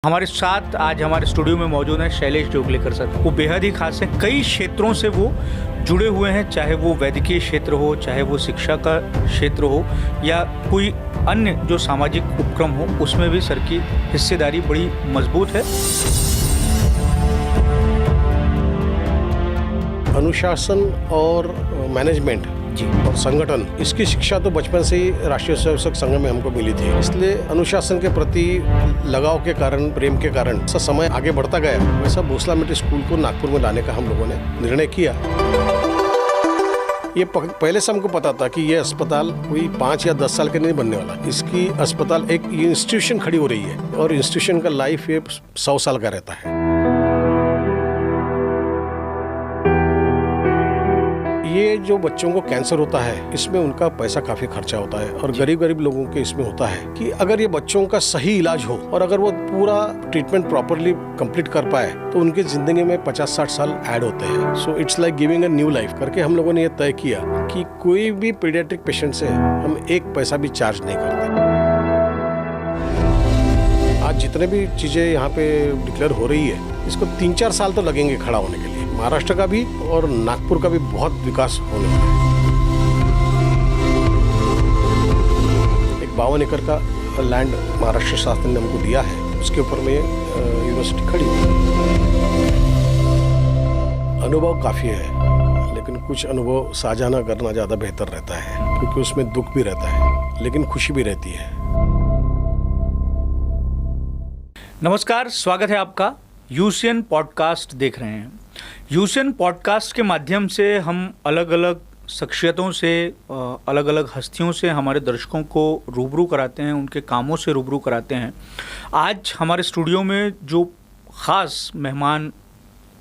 हमारे साथ आज हमारे स्टूडियो में मौजूद हैं शैलेश जोगलेकर सर। वो बेहद ही खास हैं, कई क्षेत्रों से वो जुड़े हुए हैं, चाहे वो वैद्यकीय क्षेत्र हो, चाहे वो शिक्षा का क्षेत्र हो या कोई अन्य जो सामाजिक उपक्रम हो, उसमें भी सर की हिस्सेदारी बड़ी मजबूत है। अनुशासन और मैनेजमेंट जी और संगठन, इसकी शिक्षा तो बचपन से ही राष्ट्रीय स्वयंसेवक संघ में हमको मिली थी। इसलिए अनुशासन के प्रति लगाव के कारण, प्रेम के कारण जैसा समय आगे बढ़ता गया, वैसा भोसला मिलिट्री स्कूल को नागपुर में लाने का हम लोगों ने निर्णय किया। ये पहले से हमको पता था कि ये अस्पताल कोई 5 या 10 साल के नहीं बनने वाला। इसकी अस्पताल एक इंस्टीट्यूशन खड़ी हो रही है और इंस्टीट्यूशन का लाइफ ये 100 साल का रहता है। ये जो बच्चों को कैंसर होता है, इसमें उनका पैसा काफी खर्चा होता है और गरीब लोगों के इसमें होता है कि अगर ये बच्चों का सही इलाज हो और अगर वो पूरा ट्रीटमेंट प्रॉपरली कंप्लीट कर पाए तो उनकी जिंदगी में 50-60 साल ऐड होते हैं। So it's like giving a new life करके हम लोगों ने ये तय किया कि कोई भी पीडियाट्रिक पेशेंट से हम 1 पैसा भी चार्ज नहीं करते। आज जितने भी चीजें यहाँ पे डिक्लेयर हो रही है, इसको 3-4 साल तो लगेंगे खड़ा होने के लिए। महाराष्ट्र का भी और नागपुर का भी बहुत विकास होने वाला है। एक 52 एकड़ का लैंड महाराष्ट्र शासन ने हमको दिया है, उसके ऊपर में यूनिवर्सिटी खड़ी है। अनुभव काफ़ी है, लेकिन कुछ अनुभव साझा ना करना ज़्यादा बेहतर रहता है, क्योंकि उसमें दुख भी रहता है लेकिन खुशी भी रहती है। नमस्कार, स्वागत है आपका। यूसीएन पॉडकास्ट देख रहे हैं। यूसीएन पॉडकास्ट के माध्यम से हम अलग अलग शख्सियतों से, अलग अलग हस्तियों से हमारे दर्शकों को रूबरू कराते हैं, उनके कामों से रूबरू कराते हैं। आज हमारे स्टूडियो में जो ख़ास मेहमान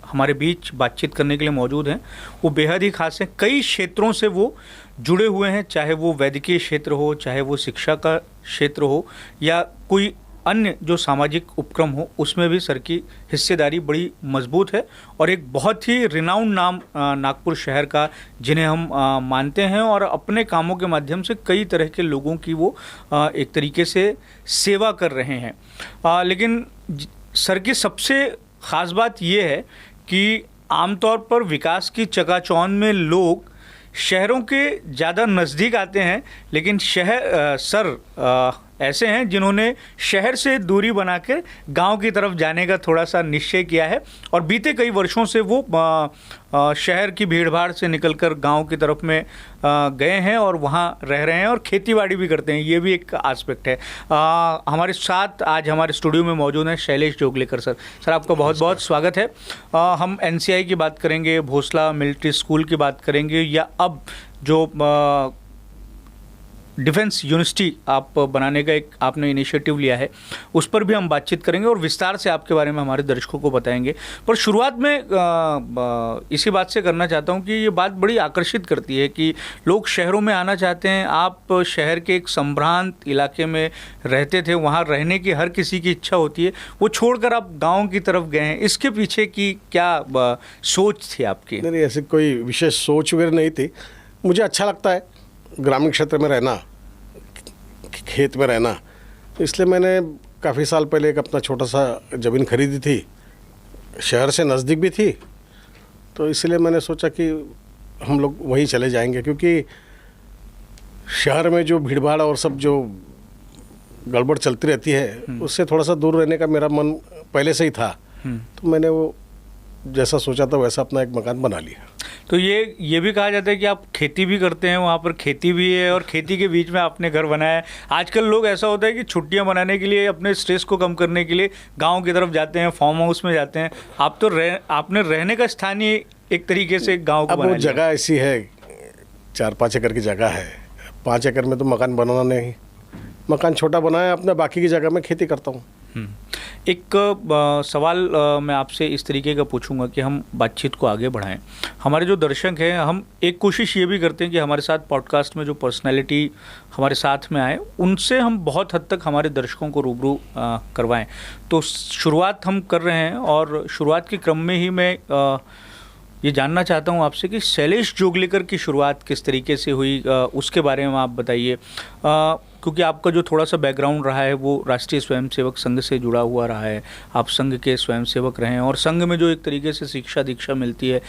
हमारे बीच बातचीत करने के लिए मौजूद हैं, वो बेहद ही खास हैं। कई क्षेत्रों से वो जुड़े हुए हैं, चाहे वो वैद्यकीय क्षेत्र हो, चाहे वो शिक्षा का क्षेत्र हो या कोई अन्य जो सामाजिक उपक्रम हो, उसमें भी सर की हिस्सेदारी बड़ी मजबूत है और एक बहुत ही रिनाउंड नाम नागपुर शहर का, जिन्हें हम मानते हैं और अपने कामों के माध्यम से कई तरह के लोगों की वो एक तरीके से सेवा कर रहे हैं। लेकिन सर की सबसे ख़ास बात ये है कि आमतौर पर विकास की चकाचौंध में लोग शहरों के ज़्यादा नज़दीक आते हैं, लेकिन सर ऐसे हैं जिन्होंने शहर से दूरी बनाकर गांव की तरफ जाने का थोड़ा सा निश्चय किया है और बीते कई वर्षों से वो शहर की भीड़भाड़ से निकलकर गांव की तरफ में गए हैं और वहां रह रहे हैं और खेतीबाड़ी भी करते हैं। ये भी एक एस्पेक्ट है। हमारे साथ आज हमारे स्टूडियो में मौजूद हैं शैलेश जोगलेकर सर। सर, आपका बहुत बहुत स्वागत है। हम एनसीआई की बात करेंगे, भोसला मिलिट्री स्कूल की बात करेंगे या अब जो डिफेंस यूनिवर्सिटी आप बनाने का एक आपने इनिशिएटिव लिया है, उस पर भी हम बातचीत करेंगे और विस्तार से आपके बारे में हमारे दर्शकों को बताएंगे। पर शुरुआत में इसी बात से करना चाहता हूं कि ये बात बड़ी आकर्षित करती है कि लोग शहरों में आना चाहते हैं। आप शहर के एक संभ्रांत इलाके में रहते थे, वहाँ रहने की हर किसी की इच्छा होती है, वो छोड़कर आप गाँव की तरफ गए हैं। इसके पीछे की क्या सोच थी आपकी? नहीं, ऐसी कोई विशेष सोच वगैरह नहीं थी। मुझे अच्छा लगता है ग्रामीण क्षेत्र में रहना, खेत में रहना, इसलिए मैंने काफ़ी साल पहले एक अपना छोटा सा ज़मीन खरीदी थी, शहर से नज़दीक भी थी, तो इसलिए मैंने सोचा कि हम लोग वहीं चले जाएंगे, क्योंकि शहर में जो भीड़भाड़ और सब जो गड़बड़ चलती रहती है, उससे थोड़ा सा दूर रहने का मेरा मन पहले से ही था। तो मैंने वो जैसा सोचा था वैसा अपना एक मकान बना लिया। तो ये भी कहा जाता है कि आप खेती भी करते हैं, वहाँ पर खेती भी है और खेती के बीच में आपने घर बनाया है। आजकल लोग ऐसा होता है कि छुट्टियाँ मनाने के लिए, अपने स्ट्रेस को कम करने के लिए गांव की तरफ जाते हैं, फार्म हाउस में जाते हैं। आप तो आपने रहने का स्थान ही एक तरीके से गाँव को बना लिया। जगह ऐसी है, 4-5 एकड़ की जगह है। 5 एकड़ में तो मकान बनाना नहीं, मकान छोटा बनाया अपना, बाकी की जगह में खेती करता हूँ। एक सवाल मैं आपसे इस तरीके का पूछूंगा कि हम बातचीत को आगे बढ़ाएं। हमारे जो दर्शक हैं, हम एक कोशिश ये भी करते हैं कि हमारे साथ पॉडकास्ट में जो पर्सनैलिटी हमारे साथ में आए, उनसे हम बहुत हद तक हमारे दर्शकों को रूबरू करवाएं। तो शुरुआत हम कर रहे हैं और शुरुआत के क्रम में ही मैं ये जानना चाहता हूँ आपसे कि शैलेश जोगलेकर की शुरुआत किस तरीके से हुई, उसके बारे में आप बताइए। क्योंकि आपका जो थोड़ा सा बैकग्राउंड रहा है वो राष्ट्रीय स्वयंसेवक संघ से जुड़ा हुआ रहा है, आप संघ के स्वयंसेवक रहे हैं और संघ में जो एक तरीके से शिक्षा दीक्षा मिलती है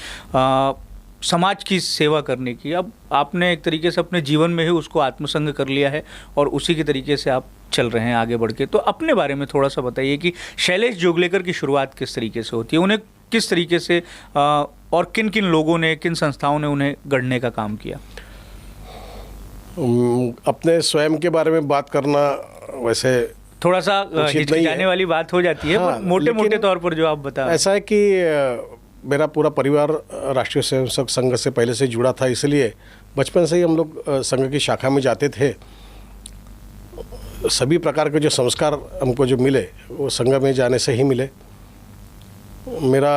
समाज की सेवा करने की, अब आपने एक तरीके से अपने जीवन में ही उसको आत्मसंग कर लिया है और उसी के तरीके से आप चल रहे हैं आगे बढ़ के। तो अपने बारे में थोड़ा सा बताइए कि शैलेश जोगलेकर की शुरुआत किस तरीके से होती है, उन्हें किस तरीके से और किन किन लोगों ने, किन संस्थाओं ने उन्हें गढ़ने का काम किया? अपने स्वयं के बारे में बात करना वैसे थोड़ा सा हिचकिचाने वाली बात हो जाती है, हाँ, मोटे मोटे तौर पर जो आप बता। ऐसा है कि मेरा पूरा परिवार राष्ट्रीय स्वयंसेवक संघ से पहले से जुड़ा था, इसलिए बचपन से ही हम लोग संघ की शाखा में जाते थे। सभी प्रकार के जो संस्कार हमको जो मिले वो संघ में जाने से ही मिले। मेरा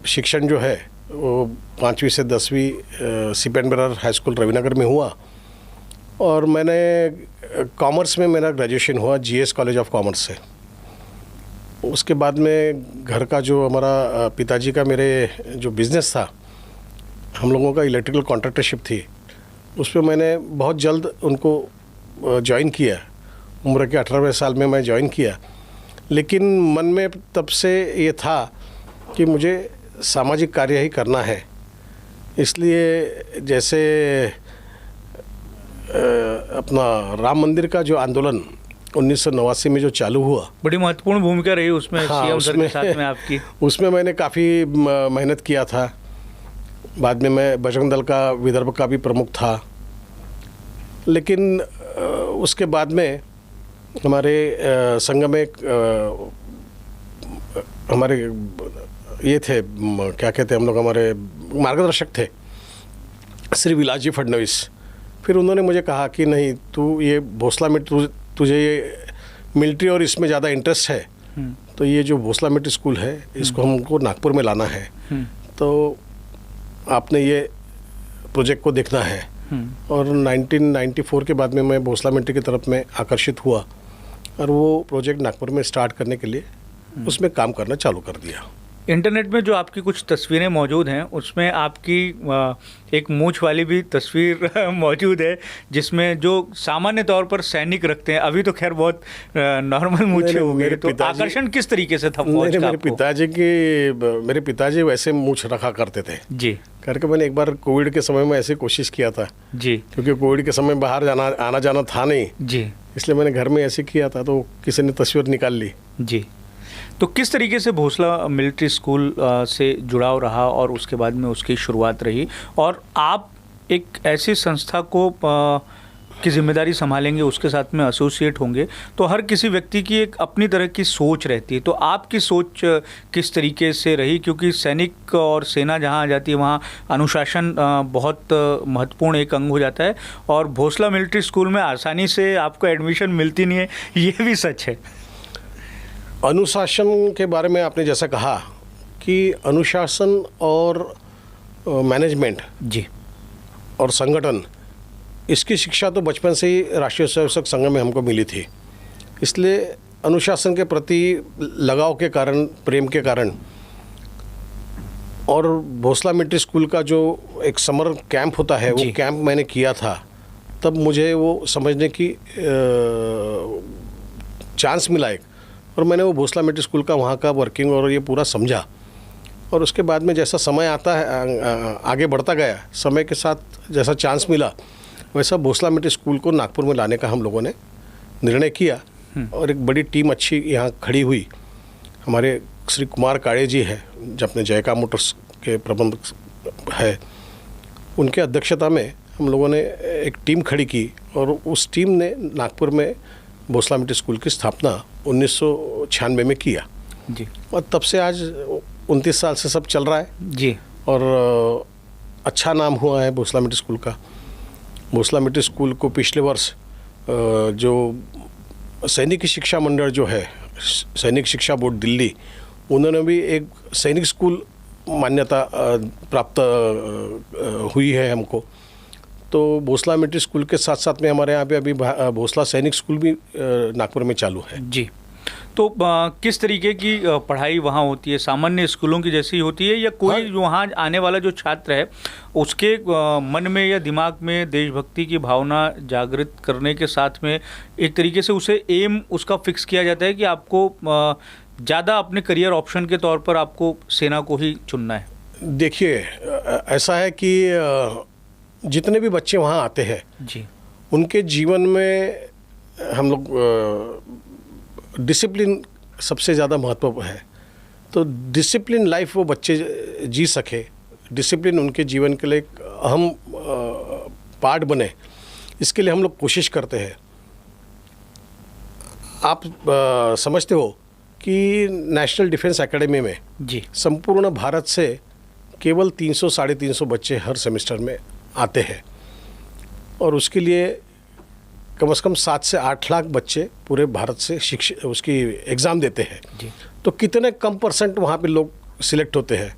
शिक्षण जो है वो 5वीं से 10वीं सीप and bearer high school Ravi Nagar में हुआ और मैंने कॉमर्स में मेरा ग्रेजुएशन हुआ जीएस कॉलेज ऑफ कॉमर्स से। उसके बाद में घर का जो हमारा पिताजी का मेरे जो बिज़नेस था, हम लोगों का इलेक्ट्रिकल कॉन्ट्रैक्टरशिप थी, उसमें मैंने बहुत जल्द उनको ज्वाइन किया। उम्र के 18वें साल में मैं ज्वाइन किया, लेकिन मन में तब से ये था कि मुझे सामाजिक कार्य ही करना है। इसलिए जैसे अपना राम मंदिर का जो आंदोलन 1989 में जो चालू हुआ, बड़ी महत्वपूर्ण भूमिका रही उसमें। हाँ, सीएम सर के साथ में आपकी। उसमें मैंने काफ़ी मेहनत किया था। बाद में मैं बजरंग दल का विदर्भ का भी प्रमुख था, लेकिन उसके बाद में हमारे संघ में हमारे ये थे, क्या कहते हैं हम लोग, हमारे मार्गदर्शक थे श्री विलास जी फडणवीस। फिर उन्होंने मुझे कहा कि नहीं, तू ये भोसला में तुझे ये मिलिट्री और इसमें ज़्यादा इंटरेस्ट है, तो ये जो भोसला मिलिट्री स्कूल है इसको हमको नागपुर में लाना है, तो आपने ये प्रोजेक्ट को देखना है। और 1994 के बाद में मैं भोसला मिलिट्री की तरफ में आकर्षित हुआ और वो प्रोजेक्ट नागपुर में स्टार्ट करने के लिए उसमें काम करना चालू कर दिया। इंटरनेट में जो आपकी कुछ तस्वीरें मौजूद हैं उसमें आपकी एक मूंछ वाली भी तस्वीर मौजूद है, जिसमें जो सामान्य तौर पर सैनिक रखते हैं, अभी तो खैर बहुत नॉर्मल मूंछें हो गई, तो आकर्षण किस तरीके से था फौज का आपको? मेरे पिताजी वैसे मूंछ रखा करते थे जी, करके मैंने एक बार कोविड के समय में ऐसे कोशिश किया था जी, क्योंकि कोविड के समय बाहर आना जाना था नहीं जी, इसलिए मैंने घर में ऐसे किया था, तो किसी ने तस्वीर निकाल ली। जी। तो किस तरीके से भोसला मिलिट्री स्कूल से जुड़ाव रहा और उसके बाद में उसकी शुरुआत रही, और आप एक ऐसी संस्था को की जिम्मेदारी संभालेंगे, उसके साथ में एसोसिएट होंगे, तो हर किसी व्यक्ति की एक अपनी तरह की सोच रहती है। तो आपकी सोच किस तरीके से रही, क्योंकि सैनिक और सेना जहाँ आ जाती है वहाँ अनुशासन बहुत महत्वपूर्ण एक अंग हो जाता है, और भोसला मिलिट्री स्कूल में आसानी से आपको एडमिशन मिलती नहीं है, ये भी सच है। अनुशासन के बारे में आपने जैसा कहा कि अनुशासन और मैनेजमेंट जी और संगठन, इसकी शिक्षा तो बचपन से ही राष्ट्रीय स्वयंसेवक संघ में हमको मिली थी। इसलिए अनुशासन के प्रति लगाव के कारण, प्रेम के कारण, और भोसला मिलिट्री स्कूल का जो एक समर कैंप होता है वो कैंप मैंने किया था, तब मुझे वो समझने की चांस मिला एक, और मैंने वो भोसला मिलिट्री स्कूल का वहाँ का वर्किंग और ये पूरा समझा। और उसके बाद में जैसा समय आता है, आगे बढ़ता गया, समय के साथ जैसा चांस मिला, वैसा भोसला मिलिट्री स्कूल को नागपुर में लाने का हम लोगों ने निर्णय किया। और एक बड़ी टीम अच्छी यहाँ खड़ी हुई। हमारे श्री कुमार काड़े जी है, जो अपने जयका मोटर्स के प्रबंधक है, उनके अध्यक्षता में हम लोगों ने एक टीम खड़ी की और उस टीम ने नागपुर में भोसला मिलिट्री स्कूल की स्थापना 1996 में किया जी। और तब से आज 29 साल से सब चल रहा है जी। और अच्छा नाम हुआ है भोसला मिलिट्री स्कूल का। भोसला मिलिट्री स्कूल को पिछले वर्ष जो सैनिक शिक्षा मंडल जो है, सैनिक शिक्षा बोर्ड दिल्ली, उन्होंने भी एक सैनिक स्कूल मान्यता प्राप्त हुई है हमको। तो भोसला मिलिट्री स्कूल के साथ साथ में हमारे यहाँ पे अभी भोसला सैनिक स्कूल भी नागपुर में चालू है जी। तो किस तरीके की पढ़ाई वहाँ होती है? सामान्य स्कूलों की जैसी होती है या कोई वहाँ आने वाला जो छात्र है उसके मन में या दिमाग में देशभक्ति की भावना जागृत करने के साथ में एक तरीके से उसे एम उसका फिक्स किया जाता है कि आपको ज़्यादा अपने करियर ऑप्शन के तौर पर आपको सेना को ही चुनना है? देखिए, ऐसा है कि जितने भी बच्चे वहाँ आते हैं जी, उनके जीवन में हम लोग डिसिप्लिन सबसे ज़्यादा महत्व है। तो डिसिप्लिन लाइफ वो बच्चे जी सके, डिसिप्लिन उनके जीवन के लिए एक अहम पार्ट बने, इसके लिए हम लोग कोशिश करते हैं। आप समझते हो कि नेशनल डिफेंस एकेडमी में जी, संपूर्ण भारत से केवल 300-350 बच्चे हर सेमेस्टर में आते हैं और उसके लिए कम से कम 7 से 8 लाख बच्चे पूरे भारत से शिक्षा उसकी एग्ज़ाम देते हैं। जी, तो कितने कम परसेंट वहाँ पे लोग सिलेक्ट होते हैं?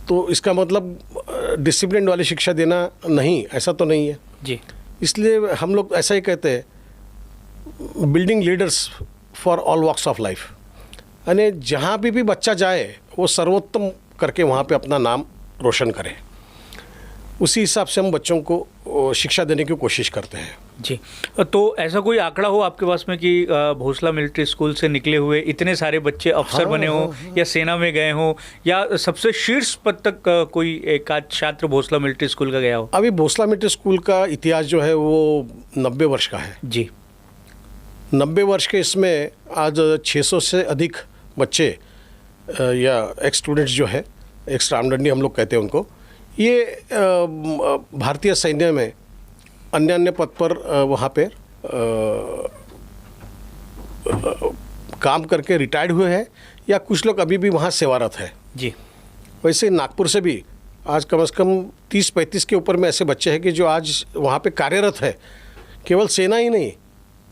तो इसका मतलब डिसिप्लिन वाली शिक्षा देना नहीं, ऐसा तो नहीं है। जी, इसलिए हम लोग ऐसा ही कहते हैं, building leaders for all walks of life, यानी जहाँ भी बच्चा जाए वो सर्वोत्तम करके वहाँ पे अपना नाम रोशन करे। उसी हिसाब से हम बच्चों को शिक्षा देने की कोशिश करते हैं। जी। तो ऐसा कोई आंकड़ा हो आपके पास में कि भोसला मिलिट्री स्कूल से निकले हुए इतने सारे बच्चे अफसर बने हों या सेना में गए हों या सबसे शीर्ष पद तक कोई एक आध छात्र भोसला मिलिट्री स्कूल का गया हो? अभी भोसला मिलिट्री स्कूल का इतिहास जो है वो 90 वर्ष का है। जी, 90 वर्ष के इसमें आज 600 से अधिक बच्चे या एक्स स्टूडेंट्स जो है, एक्स रामदंडी हम लोग कहते हैं उनको, ये भारतीय सैन्य में अन्य अन्य पद पर वहाँ पे काम करके रिटायर्ड हुए हैं या कुछ लोग अभी भी वहाँ सेवारत है। जी, वैसे नागपुर से भी आज कम से कम 30-35 के ऊपर में ऐसे बच्चे हैं कि जो आज वहाँ पे कार्यरत है। केवल सेना ही नहीं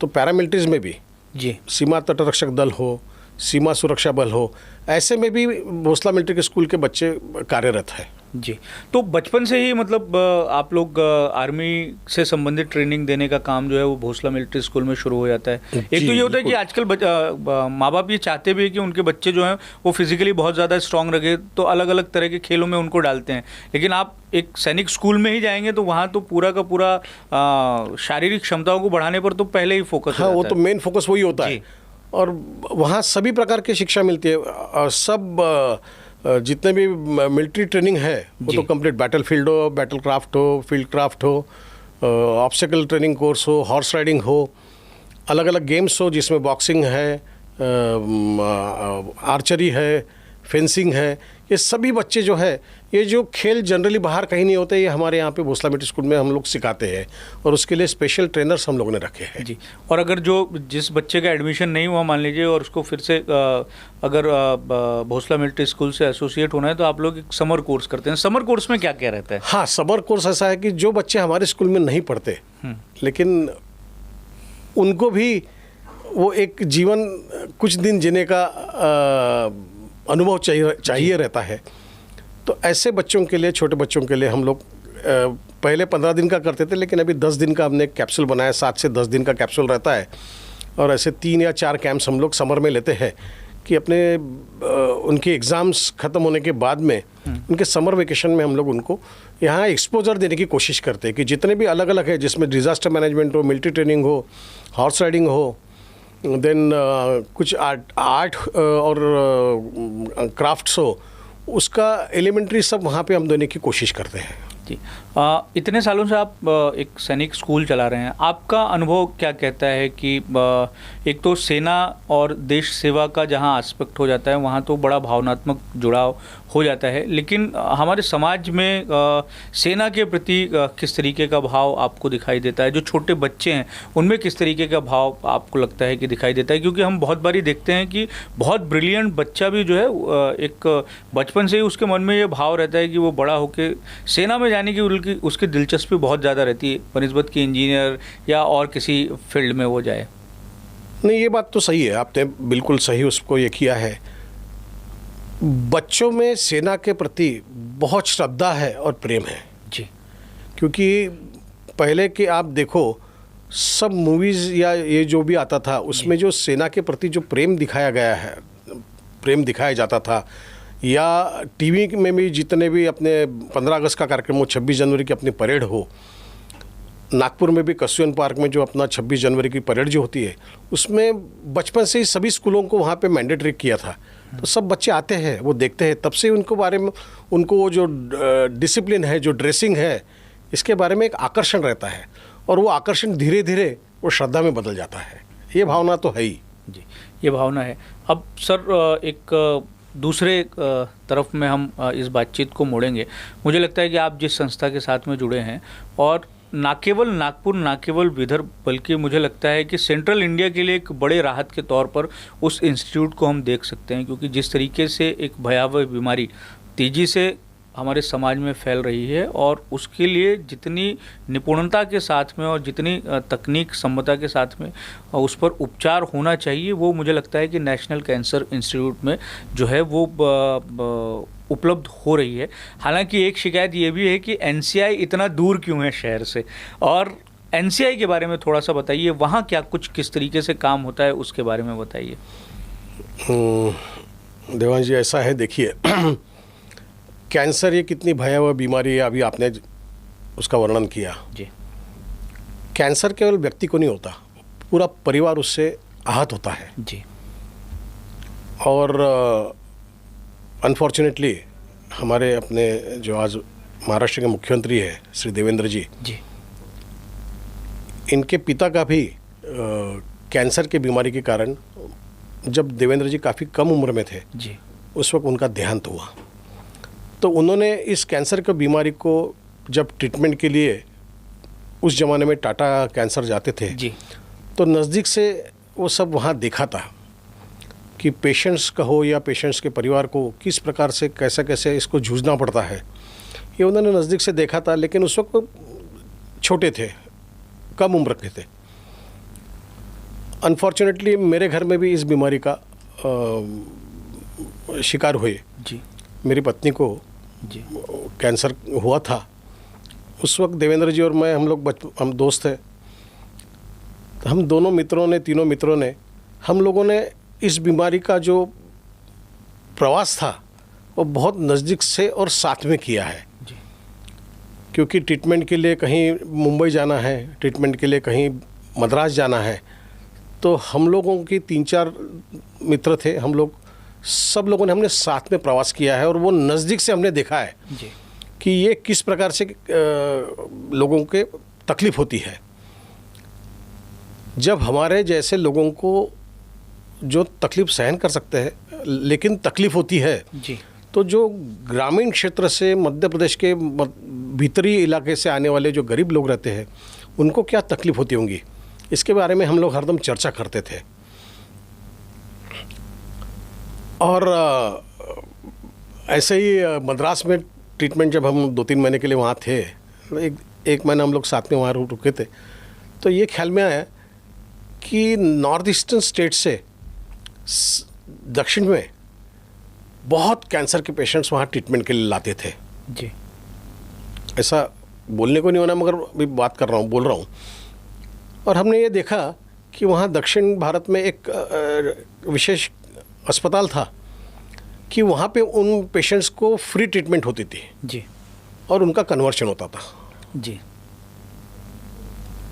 तो पैरामिलिट्रीज में भी, जी, सीमा तटरक्षक दल हो, सीमा सुरक्षा बल हो, ऐसे में भी भोसला मिलिट्री के स्कूल के बच्चे कार्यरत हैं। जी। तो बचपन से ही मतलब आप लोग आर्मी से संबंधित ट्रेनिंग देने का काम जो है वो भोसला मिलिट्री स्कूल में शुरू हो जाता है। एक तो ये होता है कि आजकल माँ बाप ये चाहते भी है कि उनके बच्चे जो हैं वो फिजिकली बहुत ज़्यादा स्ट्रांग रहे, तो अलग अलग तरह के खेलों में उनको डालते हैं। लेकिन आप एक सैनिक स्कूल में ही जाएंगे तो वहाँ तो पूरा का पूरा शारीरिक क्षमताओं को बढ़ाने पर तो पहले ही फोकस हाँ, वो तो मेन फोकस वही होता है और वहाँ सभी प्रकार की शिक्षा मिलती है। सब जितने भी मिलिट्री ट्रेनिंग है वो तो कंप्लीट बैटल फील्ड हो, बैटल क्राफ्ट हो, फील्ड क्राफ्ट हो, ऑब्स्टेकल ट्रेनिंग कोर्स हो, हॉर्स राइडिंग हो, अलग अलग गेम्स हो जिसमें बॉक्सिंग है, आर्चरी है, फेंसिंग है। ये सभी बच्चे जो है, ये जो खेल जनरली बाहर कहीं नहीं होते, ये हमारे यहाँ पे भोसला मिलिट्री स्कूल में हम लोग सिखाते हैं और उसके लिए स्पेशल ट्रेनर्स हम लोगों ने रखे हैं। जी। और अगर जिस बच्चे का एडमिशन नहीं हुआ मान लीजिए और उसको फिर से अगर भोसला मिलिट्री स्कूल से एसोसिएट होना है तो आप लोग एक समर कोर्स करते हैं। समर कोर्स में क्या क्या रहता है? हाँ, समर कोर्स ऐसा है कि जो बच्चे हमारे स्कूल में नहीं पढ़ते लेकिन उनको भी वो एक जीवन कुछ दिन जीने का अनुभव चाहिए रहता है, तो ऐसे बच्चों के लिए, छोटे बच्चों के लिए हम लोग पहले 15 दिन का करते थे लेकिन अभी 10 दिन का हमने कैप्सूल बनाया। 7 से 10 दिन का कैप्सूल रहता है और ऐसे 3 या 4 कैंप्स हम लोग समर में लेते हैं कि अपने उनके एग्ज़ाम्स ख़त्म होने के बाद में उनके समर वेकेशन में हम लोग उनको यहाँ एक्सपोजर देने की कोशिश करते हैं कि जितने भी अलग अलग है जिसमें डिज़ास्टर मैनेजमेंट हो, मिलिट्री ट्रेनिंग हो, हॉर्स राइडिंग हो, देन कुछ आर्ट और क्राफ्ट्स हो, उसका एलिमेंट्री सब वहाँ पे हम देने की कोशिश करते हैं। जी। इतने सालों से आप एक सैनिक स्कूल चला रहे हैं, आपका अनुभव क्या कहता है कि एक तो सेना और देश सेवा का जहाँ एस्पेक्ट हो जाता है वहाँ तो बड़ा भावनात्मक जुड़ाव हो जाता है, लेकिन हमारे समाज में सेना के प्रति किस तरीके का भाव आपको दिखाई देता है? जो छोटे बच्चे हैं उनमें किस तरीके का भाव आपको लगता है कि दिखाई देता है? क्योंकि हम बहुत बारी देखते हैं कि बहुत ब्रिलियंट बच्चा भी जो है एक बचपन से ही उसके मन में ये भाव रहता है कि वो बड़ा होकर सेना में जाने की उसकी दिलचस्पी बहुत ज़्यादा रहती है बनिस्बत की इंजीनियर या और किसी फील्ड में वो जाए। नहीं, ये बात तो सही है, आपने बिल्कुल सही उसको ये किया है। बच्चों में सेना के प्रति बहुत श्रद्धा है और प्रेम है। जी। क्योंकि पहले कि आप देखो सब मूवीज़ या ये जो भी आता था उसमें जो सेना के प्रति जो प्रेम दिखाया गया है, प्रेम दिखाया जाता था, या टीवी में भी जितने भी अपने 15 अगस्त का कार्यक्रम हो, 26 जनवरी की अपनी परेड हो, नागपुर में भी कस्यून पार्क में जो अपना 26 जनवरी की परेड जो होती है, उसमें बचपन से ही सभी स्कूलों को वहाँ पे मैंडेटरी किया था। तो सब बच्चे आते हैं, वो देखते हैं, तब से उनको बारे में, उनको वो जो डिसिप्लिन है, जो ड्रेसिंग है, इसके बारे में एक आकर्षण रहता है, और वो आकर्षण धीरे धीरे वो श्रद्धा में बदल जाता है। ये भावना तो है ही जी, ये भावना है। अब सर एक दूसरे तरफ में हम इस बातचीत को मोड़ेंगे। मुझे लगता है कि आप जिस संस्था के साथ में जुड़े हैं, और ना केवल नागपुर, ना केवल विदर्भ, बल्कि मुझे लगता है कि सेंट्रल इंडिया के लिए एक बड़े राहत के तौर पर उस इंस्टीट्यूट को हम देख सकते हैं, क्योंकि जिस तरीके से एक भयावह बीमारी तेज़ी से हमारे समाज में फैल रही है, और उसके लिए जितनी निपुणता के साथ में और जितनी तकनीक सम्मता के साथ में उस पर उपचार होना चाहिए, वो मुझे लगता है कि नेशनल कैंसर इंस्टीट्यूट में जो है वो उपलब्ध हो रही है। हालांकि एक शिकायत ये भी है कि एनसीआई इतना दूर क्यों है शहर से, और एनसीआई के बारे में थोड़ा सा बताइए, वहाँ क्या कुछ किस तरीके से काम होता है, उसके बारे में बताइए। देवांश जी, ऐसा है, देखिए कैंसर ये कितनी भयावह बीमारी है, अभी आपने उसका वर्णन किया जी। कैंसर केवल व्यक्ति को नहीं होता, पूरा परिवार उससे आहत होता है जी। और अनफॉर्चुनेटली हमारे अपने जो आज महाराष्ट्र के मुख्यमंत्री है श्री देवेंद्र जी, इनके पिता का भी कैंसर की बीमारी के कारण, जब देवेंद्र जी काफ़ी कम उम्र में थे जी, उस वक्त उनका देहांत हुआ। तो उन्होंने इस कैंसर की बीमारी को जब ट्रीटमेंट के लिए उस ज़माने में टाटा कैंसर जाते थे जी, तो नज़दीक से वो सब वहाँ देखा था कि पेशेंट्स का हो या पेशेंट्स के परिवार को किस प्रकार से कैसे कैसे इसको जूझना पड़ता है, ये उन्होंने नज़दीक से देखा था। लेकिन उस वक्त छोटे थे, कम उम्र के थे। अनफॉर्चुनेटली मेरे घर में भी इस बीमारी का शिकार हुए जी, मेरी पत्नी को जी, कैंसर हुआ था। उस वक्त देवेंद्र जी और मैं, हम दोस्त थे। हम दोनों मित्रों ने, तीनों मित्रों ने, हम लोगों ने इस बीमारी का जो प्रवास था वो बहुत नज़दीक से और साथ में किया है जी। क्योंकि ट्रीटमेंट के लिए कहीं मुंबई जाना है, ट्रीटमेंट के लिए कहीं मद्रास जाना है, तो हम लोगों की 3-4 मित्र थे, हम लोग सब लोगों ने, हमने साथ में प्रवास किया है, और वो नज़दीक से हमने देखा है जी, कि ये किस प्रकार से लोगों के तकलीफ़ होती है। जब हमारे जैसे लोगों को जो तकलीफ़ सहन कर सकते हैं लेकिन तकलीफ़ होती है, जी, तो जो ग्रामीण क्षेत्र से, मध्य प्रदेश के भीतरी इलाके से आने वाले जो गरीब लोग रहते हैं, उनको क्या तकलीफ़ होती होंगी, इसके बारे में हम लोग हरदम चर्चा करते थे। और ऐसे ही मद्रास में ट्रीटमेंट, जब हम 2-3 महीने के लिए वहाँ थे, एक महीना हम लोग साथ में वहाँ रुके थे, तो ये ख्याल में आया कि नॉर्थ ईस्टर्न स्टेट से दक्षिण में बहुत कैंसर के पेशेंट्स वहाँ ट्रीटमेंट के लिए लाते थे। जी, ऐसा बोलने को नहीं होना, मगर अभी बोल रहा हूँ। और हमने ये देखा कि वहाँ दक्षिण भारत में एक विशेष अस्पताल था कि वहाँ पे उन पेशेंट्स को फ्री ट्रीटमेंट होती थी जी, और उनका कन्वर्शन होता था। जी,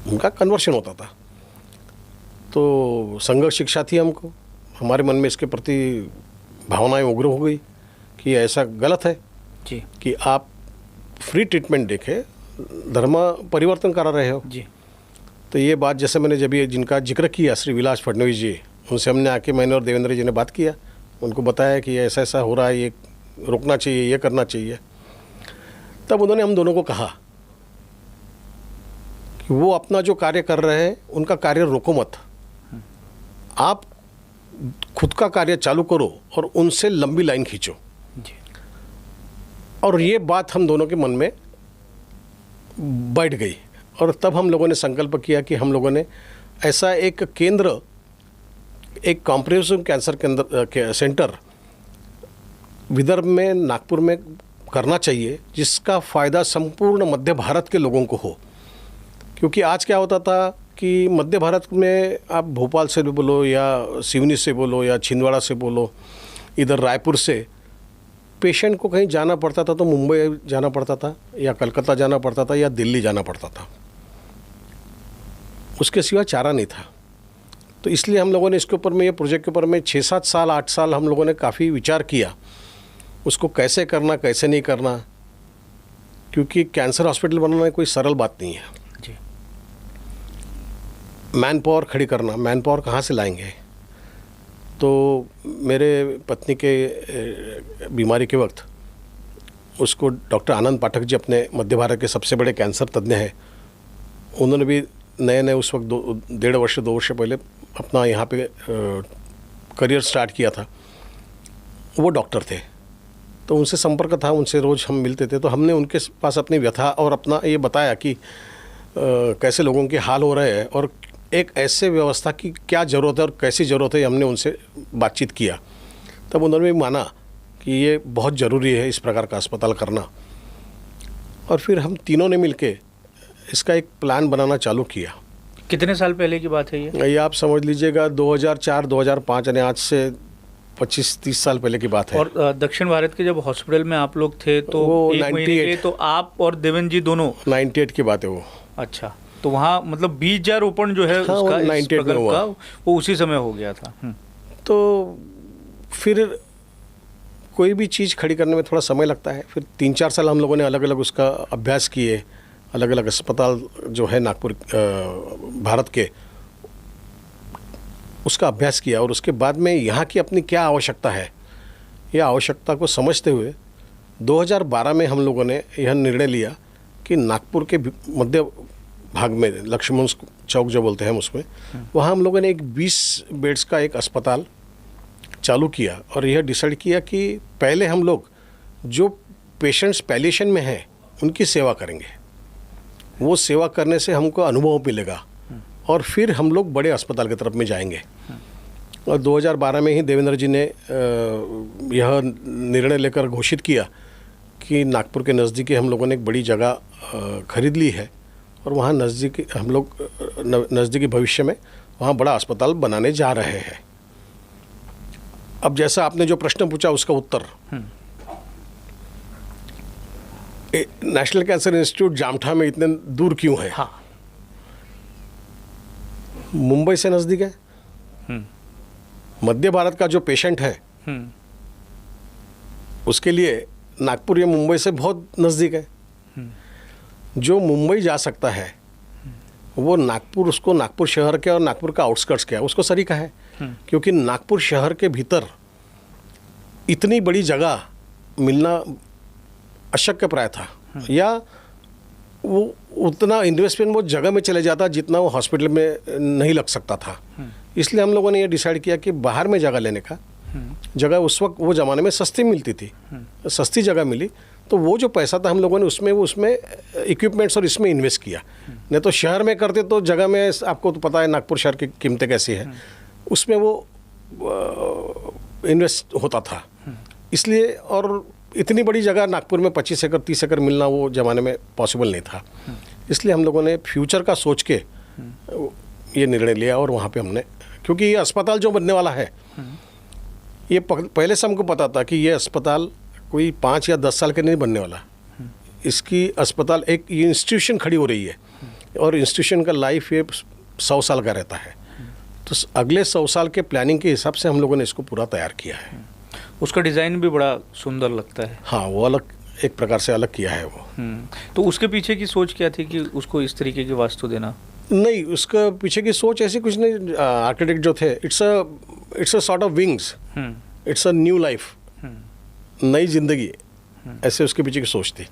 उनका कन्वर्शन होता था। तो संघर्ष शिक्षा थी हमको, हमारे मन में इसके प्रति भावनाएं उग्र हो गई कि ऐसा गलत है जी, कि आप फ्री ट्रीटमेंट देके धर्म परिवर्तन करा रहे हो। जी, तो ये बात, जैसे मैंने जब ये जिनका जिक्र किया श्री विलास फडणवीस जी, उनसे हमने आके, मैंने और देवेंद्र जी ने बात किया, उनको बताया कि ऐसा ऐसा हो रहा है, ये रोकना चाहिए, ये करना चाहिए। तब उन्होंने हम दोनों को कहा कि वो अपना जो कार्य कर रहे हैं उनका कार्य रोको मत, आप खुद का कार्य चालू करो और उनसे लंबी लाइन खींचो। जी, और ये बात हम दोनों के मन में बैठ गई, और तब हम लोगों ने संकल्प किया कि हम लोगों ने ऐसा एक केंद्र, एक कॉम्प्रिहेंसिव कैंसर के सेंटर विदर्भ में, नागपुर में करना चाहिए, जिसका फ़ायदा संपूर्ण मध्य भारत के लोगों को हो। क्योंकि आज क्या होता था कि मध्य भारत में आप भोपाल से बोलो या सिवनी से बोलो या छिंदवाड़ा से बोलो, इधर रायपुर से पेशेंट को कहीं जाना पड़ता था तो मुंबई जाना पड़ता था या कलकत्ता जाना पड़ता था या दिल्ली जाना पड़ता था, उसके सिवा चारा नहीं था। तो इसलिए हम लोगों ने इसके ऊपर में, ये प्रोजेक्ट के ऊपर में 6-7 साल 8 साल हम लोगों ने काफ़ी विचार किया, उसको कैसे करना कैसे नहीं करना, क्योंकि कैंसर हॉस्पिटल बनाना कोई सरल बात नहीं है जी। मैन पावर खड़ी करना, मैन पावर कहाँ से लाएंगे। तो मेरे पत्नी के बीमारी के वक्त उसको डॉक्टर आनंद पाठक जी, अपने मध्य भारत के सबसे बड़े कैंसर तज्ञ हैं, उन्होंने भी नए उस वक्त 1.5 वर्ष 2 वर्ष पहले अपना यहाँ पे करियर स्टार्ट किया था। वो डॉक्टर थे, तो उनसे संपर्क था, उनसे रोज़ हम मिलते थे। तो हमने उनके पास अपनी व्यथा और अपना ये बताया कि कैसे लोगों के हाल हो रहे हैं और एक ऐसे व्यवस्था की क्या ज़रूरत है और कैसी ज़रूरत है, हमने उनसे बातचीत किया। तब उन्होंने भी माना कि ये बहुत ज़रूरी है इस प्रकार का अस्पताल करना, और फिर हम तीनों ने मिलके इसका एक प्लान बनाना चालू किया। कितने साल पहले की बात है ये? ये आप समझ लीजिएगा 2004-2005, यानी आज से 25-30 साल पहले की बात है। और दक्षिण भारत के जब हॉस्पिटल में आप लोग थे तो वो 1 महीने के लिए तो आप और देवेंद्र जी दोनों? 98 की बात है वो। अच्छा, तो वहाँ मतलब बीजारोपण जो है हाँ, उसका, 98 में हुआ, वो उसी समय हो गया था। तो फिर कोई भी चीज़ खड़ी करने में थोड़ा समय लगता है। फिर 3-4 साल हम लोगों ने अलग अलग उसका अभ्यास किए, अलग अलग अस्पताल जो है नागपुर भारत के, उसका अभ्यास किया। और उसके बाद में यहाँ की अपनी क्या आवश्यकता है, यह आवश्यकता को समझते हुए 2012 में हम लोगों ने यह निर्णय लिया कि नागपुर के मध्य भाग में, लक्ष्मण चौक जो बोलते हैं हम, उसमें वहाँ हम लोगों ने एक 20 बेड्स का एक अस्पताल चालू किया। और यह डिसाइड किया कि पहले हम लोग जो पेशेंट्स पैलिएशन में हैं उनकी सेवा करेंगे, वो सेवा करने से हमको अनुभव मिलेगा, और फिर हम लोग बड़े अस्पताल की तरफ में जाएंगे। और 2012 में ही देवेंद्र जी ने यह निर्णय लेकर घोषित किया कि नागपुर के नज़दीकी हम लोगों ने एक बड़ी जगह खरीद ली है, और वहाँ नज़दीकी हम लोग नज़दीकी भविष्य में वहाँ बड़ा अस्पताल बनाने जा रहे हैं। अब जैसा आपने जो प्रश्न पूछा उसका उत्तर, नेशनल कैंसर इंस्टीट्यूट जामठा में इतने दूर क्यों है? हाँ, मुंबई से नज़दीक है। मध्य भारत का जो पेशेंट है उसके लिए नागपुर या मुंबई से बहुत नज़दीक है। जो मुंबई जा सकता है वो नागपुर, उसको नागपुर शहर के और नागपुर का आउटस्कर्ट्स क्या है उसको सरीका है, क्योंकि नागपुर शहर के भीतर इतनी बड़ी जगह मिलना अशक्य प्राय था, या वो उतना इन्वेस्टमेंट वो जगह में चले जाता जितना वो हॉस्पिटल में नहीं लग सकता था। इसलिए हम लोगों ने ये डिसाइड किया कि बाहर में जगह लेने का, जगह उस वक्त वो ज़माने में सस्ती मिलती थी, सस्ती जगह मिली, तो वो जो पैसा था हम लोगों ने उसमें इक्विपमेंट्स और इसमें इन्वेस्ट किया। नहीं तो शहर में करते तो जगह में, आपको तो पता है नागपुर शहर की कीमतें कैसी है, उसमें वो इन्वेस्ट होता था। इसलिए, और इतनी बड़ी जगह नागपुर में 25 एकड़ 30 एकड़ मिलना वो ज़माने में पॉसिबल नहीं था। इसलिए हम लोगों ने फ्यूचर का सोच के ये निर्णय लिया, और वहाँ पे हमने, क्योंकि ये अस्पताल जो बनने वाला है, ये पहले से हमको पता था कि ये अस्पताल कोई 5 या 10 साल के नहीं बनने वाला। इसकी अस्पताल एक इंस्टीट्यूशन खड़ी हो रही है, और इंस्टीट्यूशन का लाइफ ये 100 साल का रहता है। तो अगले 100 साल के प्लानिंग के हिसाब से हम लोगों ने इसको पूरा तैयार किया है। उसका डिज़ाइन भी बड़ा सुंदर लगता है। हाँ, वो अलग, एक प्रकार से अलग किया है वो। तो उसके पीछे की सोच क्या थी कि उसको इस तरीके की वास्तु देना? नहीं, उसका पीछे की सोच ऐसी कुछ नहीं। आर्किटेक्ट जो थे, it's a sort of wings, it's a new life, नई जिंदगी, ऐसे उसके पीछे की सोच थी।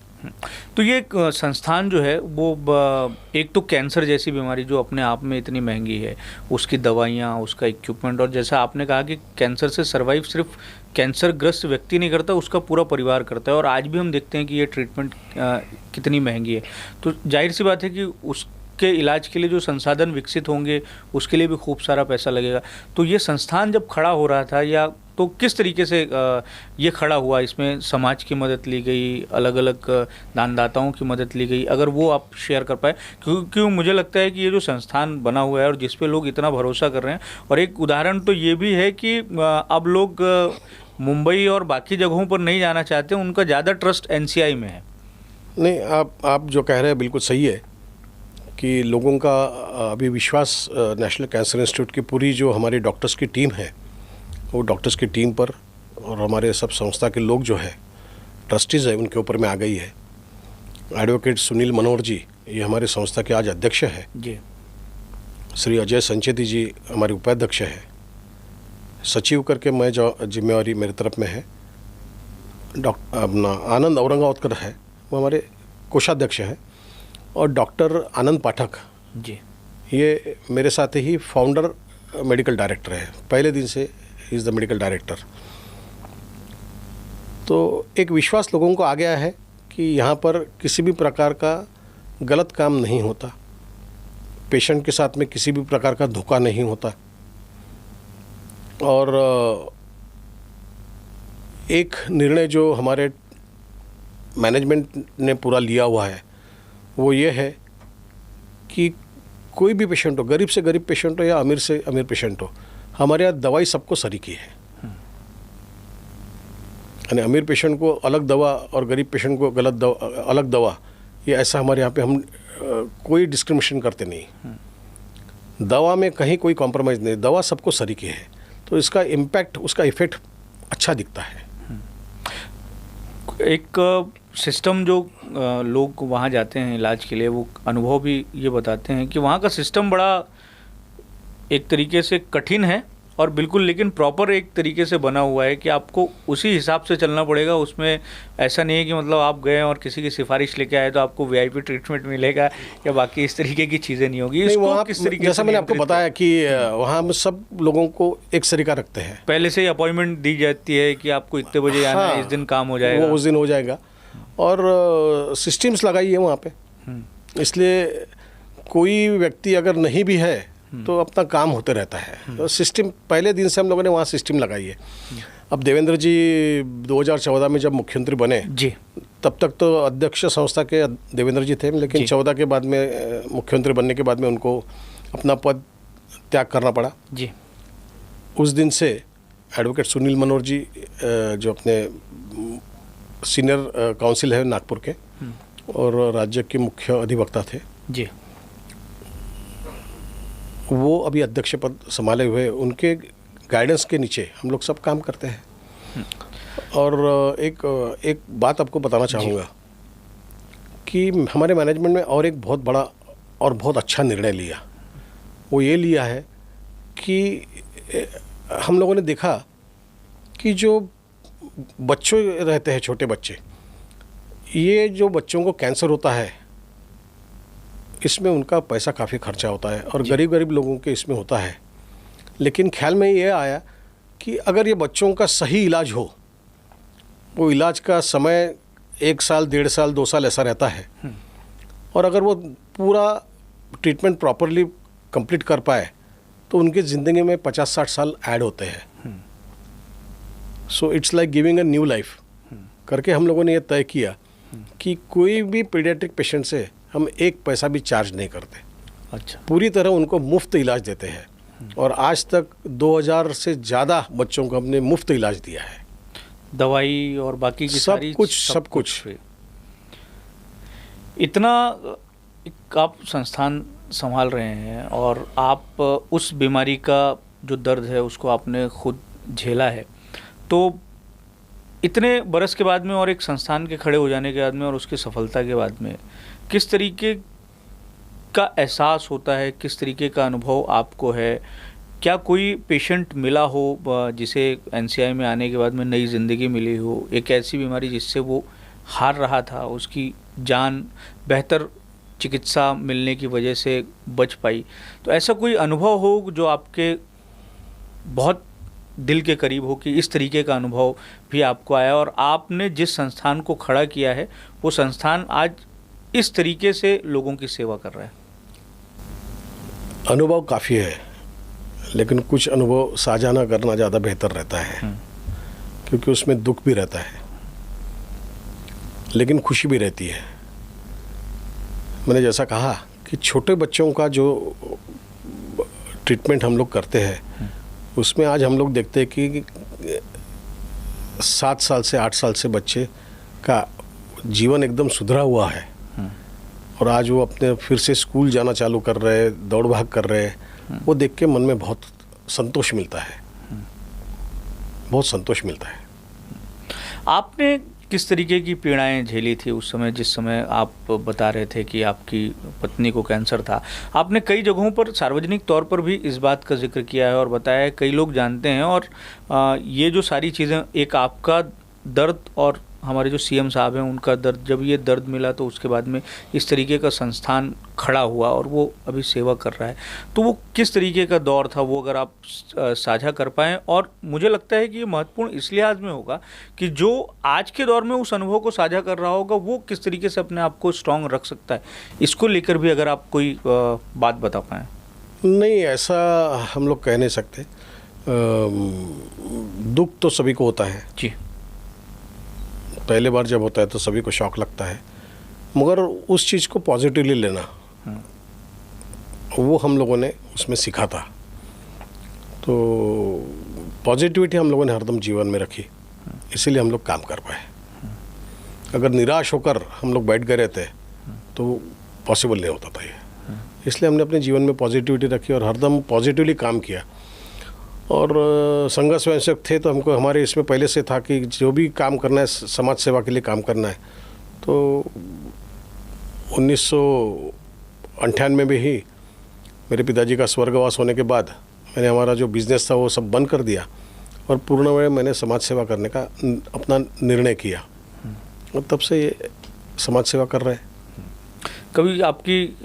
तो ये संस्थान जो है वो एक तो कैंसर जैसी बीमारी जो अपने आप में इतनी महंगी है, उसकी दवाइयाँ, उसका इक्विपमेंट, और जैसा आपने कहा कि कैंसर से सर्वाइव सिर्फ कैंसर ग्रस्त व्यक्ति नहीं करता, उसका पूरा परिवार करता है। और आज भी हम देखते हैं कि ये ट्रीटमेंट कितनी महंगी है। तो जाहिर सी बात है कि उसके इलाज के लिए जो संसाधन विकसित होंगे उसके लिए भी खूब सारा पैसा लगेगा। तो ये संस्थान जब खड़ा हो रहा था, या तो किस तरीके से ये खड़ा हुआ, इसमें समाज की मदद ली गई, अलग अलग दानदाताओं की मदद ली गई, अगर वो आप शेयर कर पाए, क्योंकि मुझे लगता है कि ये जो संस्थान बना हुआ है और जिस पे लोग इतना भरोसा कर रहे हैं, और एक उदाहरण तो ये भी है कि अब लोग मुंबई और बाकी जगहों पर नहीं जाना चाहते, उनका ज़्यादा ट्रस्ट एनसीआई में है। नहीं, आप जो कह रहे हैं बिल्कुल सही है कि लोगों का अभी विश्वास नेशनल कैंसर इंस्टीट्यूट की पूरी जो हमारी डॉक्टर्स की टीम है, वो डॉक्टर्स की टीम पर और हमारे सब संस्था के लोग जो है ट्रस्टीज़ है उनके ऊपर में आ गई है। एडवोकेट सुनील मनोहर जी, ये हमारे संस्था के आज अध्यक्ष है जी। श्री अजय संचेती जी हमारे उपाध्यक्ष है। सचिव करके मैं जो जिम्मेवारी मेरी तरफ में है, अपना आनंद औरंगावतकर है, वो हमारे कोषाध्यक्ष हैं, और डॉक्टर आनंद पाठक जी, ये मेरे साथ ही फाउंडर मेडिकल डायरेक्टर है, पहले दिन से he is the medical director. तो एक विश्वास लोगों को आ गया है कि यहाँ पर किसी भी प्रकार का गलत काम नहीं होता, पेशेंट के साथ में किसी भी प्रकार का धोखा नहीं होता, और एक निर्णय जो हमारे मैनेजमेंट ने पूरा लिया हुआ है वो ये है कि कोई भी पेशेंट हो, गरीब से गरीब पेशेंट हो या अमीर से अमीर पेशेंट हो, हमारे यहाँ दवाई सबको सरीकी है। यानी अमीर पेशेंट को अलग दवा और गरीब पेशेंट को गलत दवा, अलग दवा, ये ऐसा हमारे यहाँ पे हम कोई डिस्क्रिमिनेशन करते नहीं। दवा में कहीं कोई कॉम्प्रोमाइज़ नहीं, दवा सबको सरीकी है, तो इसका इम्पैक्ट, उसका इफ़ेक्ट अच्छा दिखता है। एक सिस्टम जो लोग वहाँ जाते हैं इलाज के लिए, वो अनुभव भी ये बताते हैं कि वहाँ का सिस्टम बड़ा एक तरीके से कठिन है और बिल्कुल लेकिन प्रॉपर एक तरीके से बना हुआ है कि आपको उसी हिसाब से चलना पड़ेगा। उसमें ऐसा नहीं है कि मतलब आप गए और किसी की सिफारिश लेके आए तो आपको वीआईपी ट्रीटमेंट मिलेगा या बाकी इस तरीके की चीज़ें नहीं होगी। नहीं, वहाँ किस तरीके, जैसा मैंने आपको बताया कि वहाँ हम सब लोगों को एक सरीका रखते हैं, पहले से ही अपॉइंटमेंट दी जाती है कि आपको इतने बजे आना है, इस दिन काम हो जाएगा, वो उस दिन हो जाएगा, और सिस्टम्स लगाई है वहाँ पे। इसलिए कोई व्यक्ति अगर नहीं भी है तो अपना काम होते रहता है। तो सिस्टम पहले दिन से हम लोगों ने वहाँ सिस्टम लगाई है। अब देवेंद्र जी 2014 में जब मुख्यमंत्री बने जी, तब तक तो अध्यक्ष संस्था के देवेंद्र जी थे, लेकिन 14 के बाद में मुख्यमंत्री बनने के बाद में उनको अपना पद त्याग करना पड़ा जी। उस दिन से एडवोकेट सुनील मनोहर जी जो अपने सीनियर काउंसिल है नागपुर के और राज्य के मुख्य अधिवक्ता थे जी, वो अभी अध्यक्ष पद संभाले हुए, उनके गाइडेंस के नीचे हम लोग सब काम करते हैं। और एक बात आपको बताना चाहूँगा कि हमारे मैनेजमेंट में और एक बहुत बड़ा और बहुत अच्छा निर्णय लिया। वो ये लिया है कि हम लोगों ने देखा कि जो बच्चों रहते हैं, छोटे बच्चे, ये जो बच्चों को कैंसर होता है इसमें उनका पैसा काफ़ी खर्चा होता है और गरीब गरीब लोगों के इसमें होता है। लेकिन ख्याल में ये आया कि अगर ये बच्चों का सही इलाज हो, वो इलाज का समय 1 साल, 1.5 साल, 2 साल ऐसा रहता है, और अगर वो पूरा ट्रीटमेंट प्रॉपरली कंप्लीट कर पाए तो उनकी ज़िंदगी में 50-60 साल ऐड होते हैं। So it's like giving a new life करके हम लोगों ने ये तय किया कि कोई भी पीडियाट्रिक पेशेंट से हम 1 पैसा भी चार्ज नहीं करते। अच्छा, पूरी तरह उनको मुफ्त इलाज देते हैं और आज तक 2000 से ज़्यादा बच्चों को हमने मुफ्त इलाज दिया है, दवाई और बाकी की सब सारी सब कुछ। इतना आप संस्थान संभाल रहे हैं और आप उस बीमारी का जो दर्द है उसको आपने खुद झेला है, तो इतने बरस के बाद में और एक संस्थान के खड़े हो जाने के बाद में और उसकी सफलता के बाद में किस तरीके का एहसास होता है, किस तरीके का अनुभव आपको है? क्या कोई पेशेंट मिला हो जिसे एनसीआई में आने के बाद में नई ज़िंदगी मिली हो, एक ऐसी बीमारी जिससे वो हार रहा था, उसकी जान बेहतर चिकित्सा मिलने की वजह से बच पाई, तो ऐसा कोई अनुभव हो जो आपके बहुत दिल के करीब हो कि इस तरीके का अनुभव भी आपको आया और आपने जिस संस्थान को खड़ा किया है वो संस्थान आज इस तरीके से लोगों की सेवा कर रहा है? अनुभव काफ़ी है। लेकिन कुछ अनुभव साझा ना करना ज़्यादा बेहतर रहता है, क्योंकि उसमें दुख भी रहता है लेकिन खुशी भी रहती है। मैंने जैसा कहा कि छोटे बच्चों का जो ट्रीटमेंट हम लोग करते हैं उसमें आज हम लोग देखते हैं कि 7 साल से 8 साल से बच्चे का जीवन एकदम सुधरा हुआ है और आज वो अपने फिर से स्कूल जाना चालू कर रहे हैं, दौड़ भाग कर रहे हैं। वो देख के मन में बहुत संतोष मिलता है, बहुत संतोष मिलता है। आपने किस तरीके की पीड़ाएं झेली थी उस समय, जिस समय आप बता रहे थे कि आपकी पत्नी को कैंसर था? आपने कई जगहों पर सार्वजनिक तौर पर भी इस बात का जिक्र किया है और बताया है, कई लोग जानते हैं। और ये जो सारी चीज़ें, एक आपका दर्द और हमारे जो सीएम साहब हैं उनका दर्द, जब ये दर्द मिला तो उसके बाद में इस तरीके का संस्थान खड़ा हुआ और वो अभी सेवा कर रहा है, तो वो किस तरीके का दौर था, वो अगर आप साझा कर पाएँ। और मुझे लगता है कि ये महत्वपूर्ण इस लिहाज में होगा कि जो आज के दौर में उस अनुभव को साझा कर रहा होगा वो किस तरीके से अपने आप को स्ट्रॉन्ग रख सकता है, इसको लेकर भी अगर आप कोई बात बता पाएँ। नहीं, ऐसा हम लोग कह नहीं सकते। दुख तो सभी को होता है जी। पहले बार जब होता है तो सभी को शौक लगता है, मगर उस चीज़ को पॉजिटिवली लेना वो हम लोगों ने उसमें सीखा था। तो पॉजिटिविटी हम लोगों ने हरदम जीवन में रखी, इसीलिए हम लोग काम कर पाए। अगर निराश होकर हम लोग बैठ गए रहते तो पॉसिबल नहीं होता था ये। इसलिए हमने अपने जीवन में पॉजिटिविटी रखी और हरदम पॉजिटिवली काम किया। और संघ स्वयंसेवक थे तो हमको हमारे इसमें पहले से था कि जो भी काम करना है समाज सेवा के लिए काम करना है। तो 1998 में भी ही मेरे पिताजी का स्वर्गवास होने के बाद मैंने हमारा जो बिज़नेस था वो सब बंद कर दिया और पूर्ण मैंने समाज सेवा करने का अपना निर्णय किया और तब से ये समाज सेवा कर रहे हैं। कभी आपकी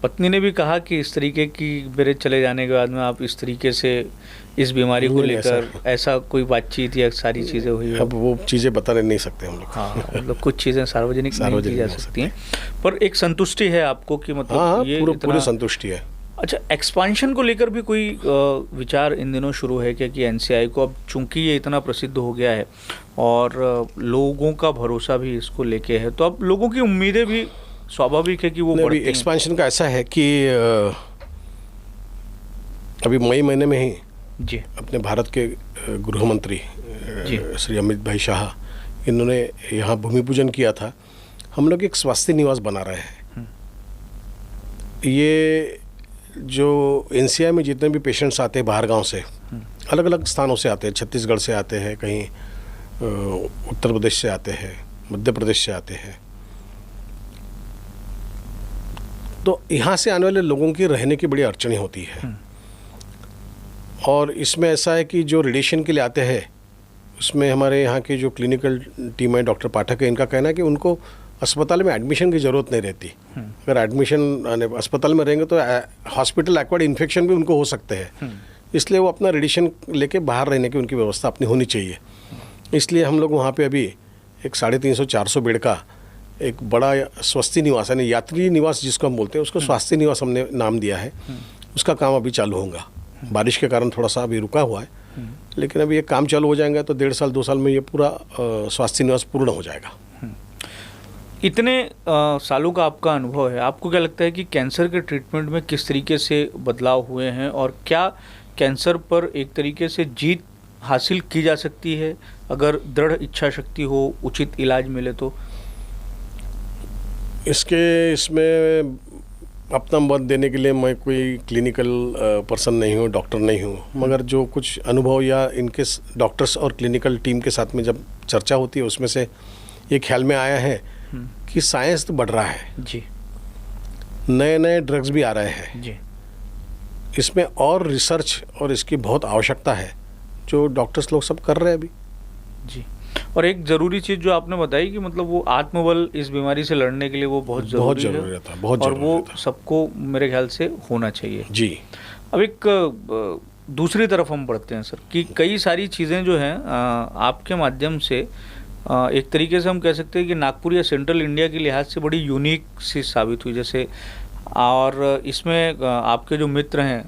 पत्नी ने भी कहा कि इस तरीके की मेरे चले जाने के बाद में आप इस तरीके से इस बीमारी को लेकर ऐसा कोई बातचीत या सारी चीज़ें हुई? अब वो चीज़ें बताने नहीं सकते हम लोग। हाँ, मतलब कुछ चीज़ें सार्वजनिक नहीं की जा सकती हैं, पर एक संतुष्टि है आपको कि मतलब हाँ, ये पूरी संतुष्टि है। अच्छा, एक्सपांशन को लेकर भी कोई विचार इन दिनों शुरू है क्या कि एनसीआई को, अब चूंकि ये इतना प्रसिद्ध हो गया है और लोगों का भरोसा भी इसको लेके है, तो अब लोगों की उम्मीदें भी स्वाभाविक है कि वो बढ़ती हैं। एक्सपांशन का ऐसा है कि अभी मई महीने में ही जी अपने भारत के गृह मंत्री श्री अमित भाई शाह इन्होंने यहाँ भूमि पूजन किया था। हम लोग एक स्वास्थ्य निवास बना रहे हैं। ये जो एनसीआई में जितने भी पेशेंट्स आते हैं बाहर गांव से, अलग अलग स्थानों से आते हैं, छत्तीसगढ़ से आते हैं, कहीं उत्तर प्रदेश से आते हैं, मध्य प्रदेश से आते हैं, तो यहाँ से आने वाले लोगों की रहने की बड़ी अड़चनी होती है। और इसमें ऐसा है कि जो रेडिएशन के लिए आते हैं उसमें हमारे यहाँ के जो क्लिनिकल टीम है, डॉक्टर पाठक है, इनका कहना है कि उनको अस्पताल में एडमिशन की ज़रूरत नहीं रहती। अगर एडमिशन अस्पताल में रहेंगे तो हॉस्पिटल एक्वायर्ड इन्फेक्शन भी उनको हो सकते हैं, इसलिए वो अपना रेडिएशन लेके बाहर रहने की उनकी व्यवस्था अपनी होनी चाहिए। इसलिए हम लोग वहाँ पे अभी एक 350-400 बेड का एक बड़ा स्वास्थ्य निवास, यानी यात्री निवास जिसको हम बोलते हैं, उसको स्वास्थ्य निवास हमने नाम दिया है। उसका काम अभी चालू होगा। बारिश के कारण थोड़ा सा अभी रुका हुआ है, लेकिन अभी ये काम चालू हो जाएगा तो 1.5 साल 2 साल में ये पूरा स्वास्थ्य निवास पूर्ण हो जाएगा। इतने सालों का आपका अनुभव है, आपको क्या लगता है कि कैंसर के ट्रीटमेंट में किस तरीके से बदलाव हुए हैं और क्या कैंसर पर एक तरीके से जीत हासिल की जा सकती है अगर दृढ़ इच्छा शक्ति हो, उचित इलाज मिले तो? इसमें अपना मत देने के लिए मैं कोई क्लिनिकल पर्सन नहीं हूँ, डॉक्टर नहीं हूँ, मगर जो कुछ अनुभव या इनके डॉक्टर्स और क्लिनिकल टीम के साथ में जब चर्चा होती है उसमें से ये ख्याल में आया है कि साइंस तो बढ़ रहा है जी, नए नए ड्रग्स भी आ रहे हैं जी, इसमें और रिसर्च और इसकी बहुत आवश्यकता है जो डॉक्टर्स लोग सब कर रहे हैं अभी जी। और एक ज़रूरी चीज़ जो आपने बताई कि मतलब वो आत्मबल इस बीमारी से लड़ने के लिए वो बहुत ज़रूरी रहता है, बहुत और वो सबको मेरे ख्याल से होना चाहिए जी। अब एक दूसरी तरफ हम बढ़ते हैं सर कि कई सारी चीज़ें जो हैं आपके माध्यम से एक तरीके से हम कह सकते हैं कि नागपुर या सेंट्रल इंडिया के लिहाज से बड़ी यूनिक सी साबित हुई। जैसे और इसमें आपके जो मित्र हैं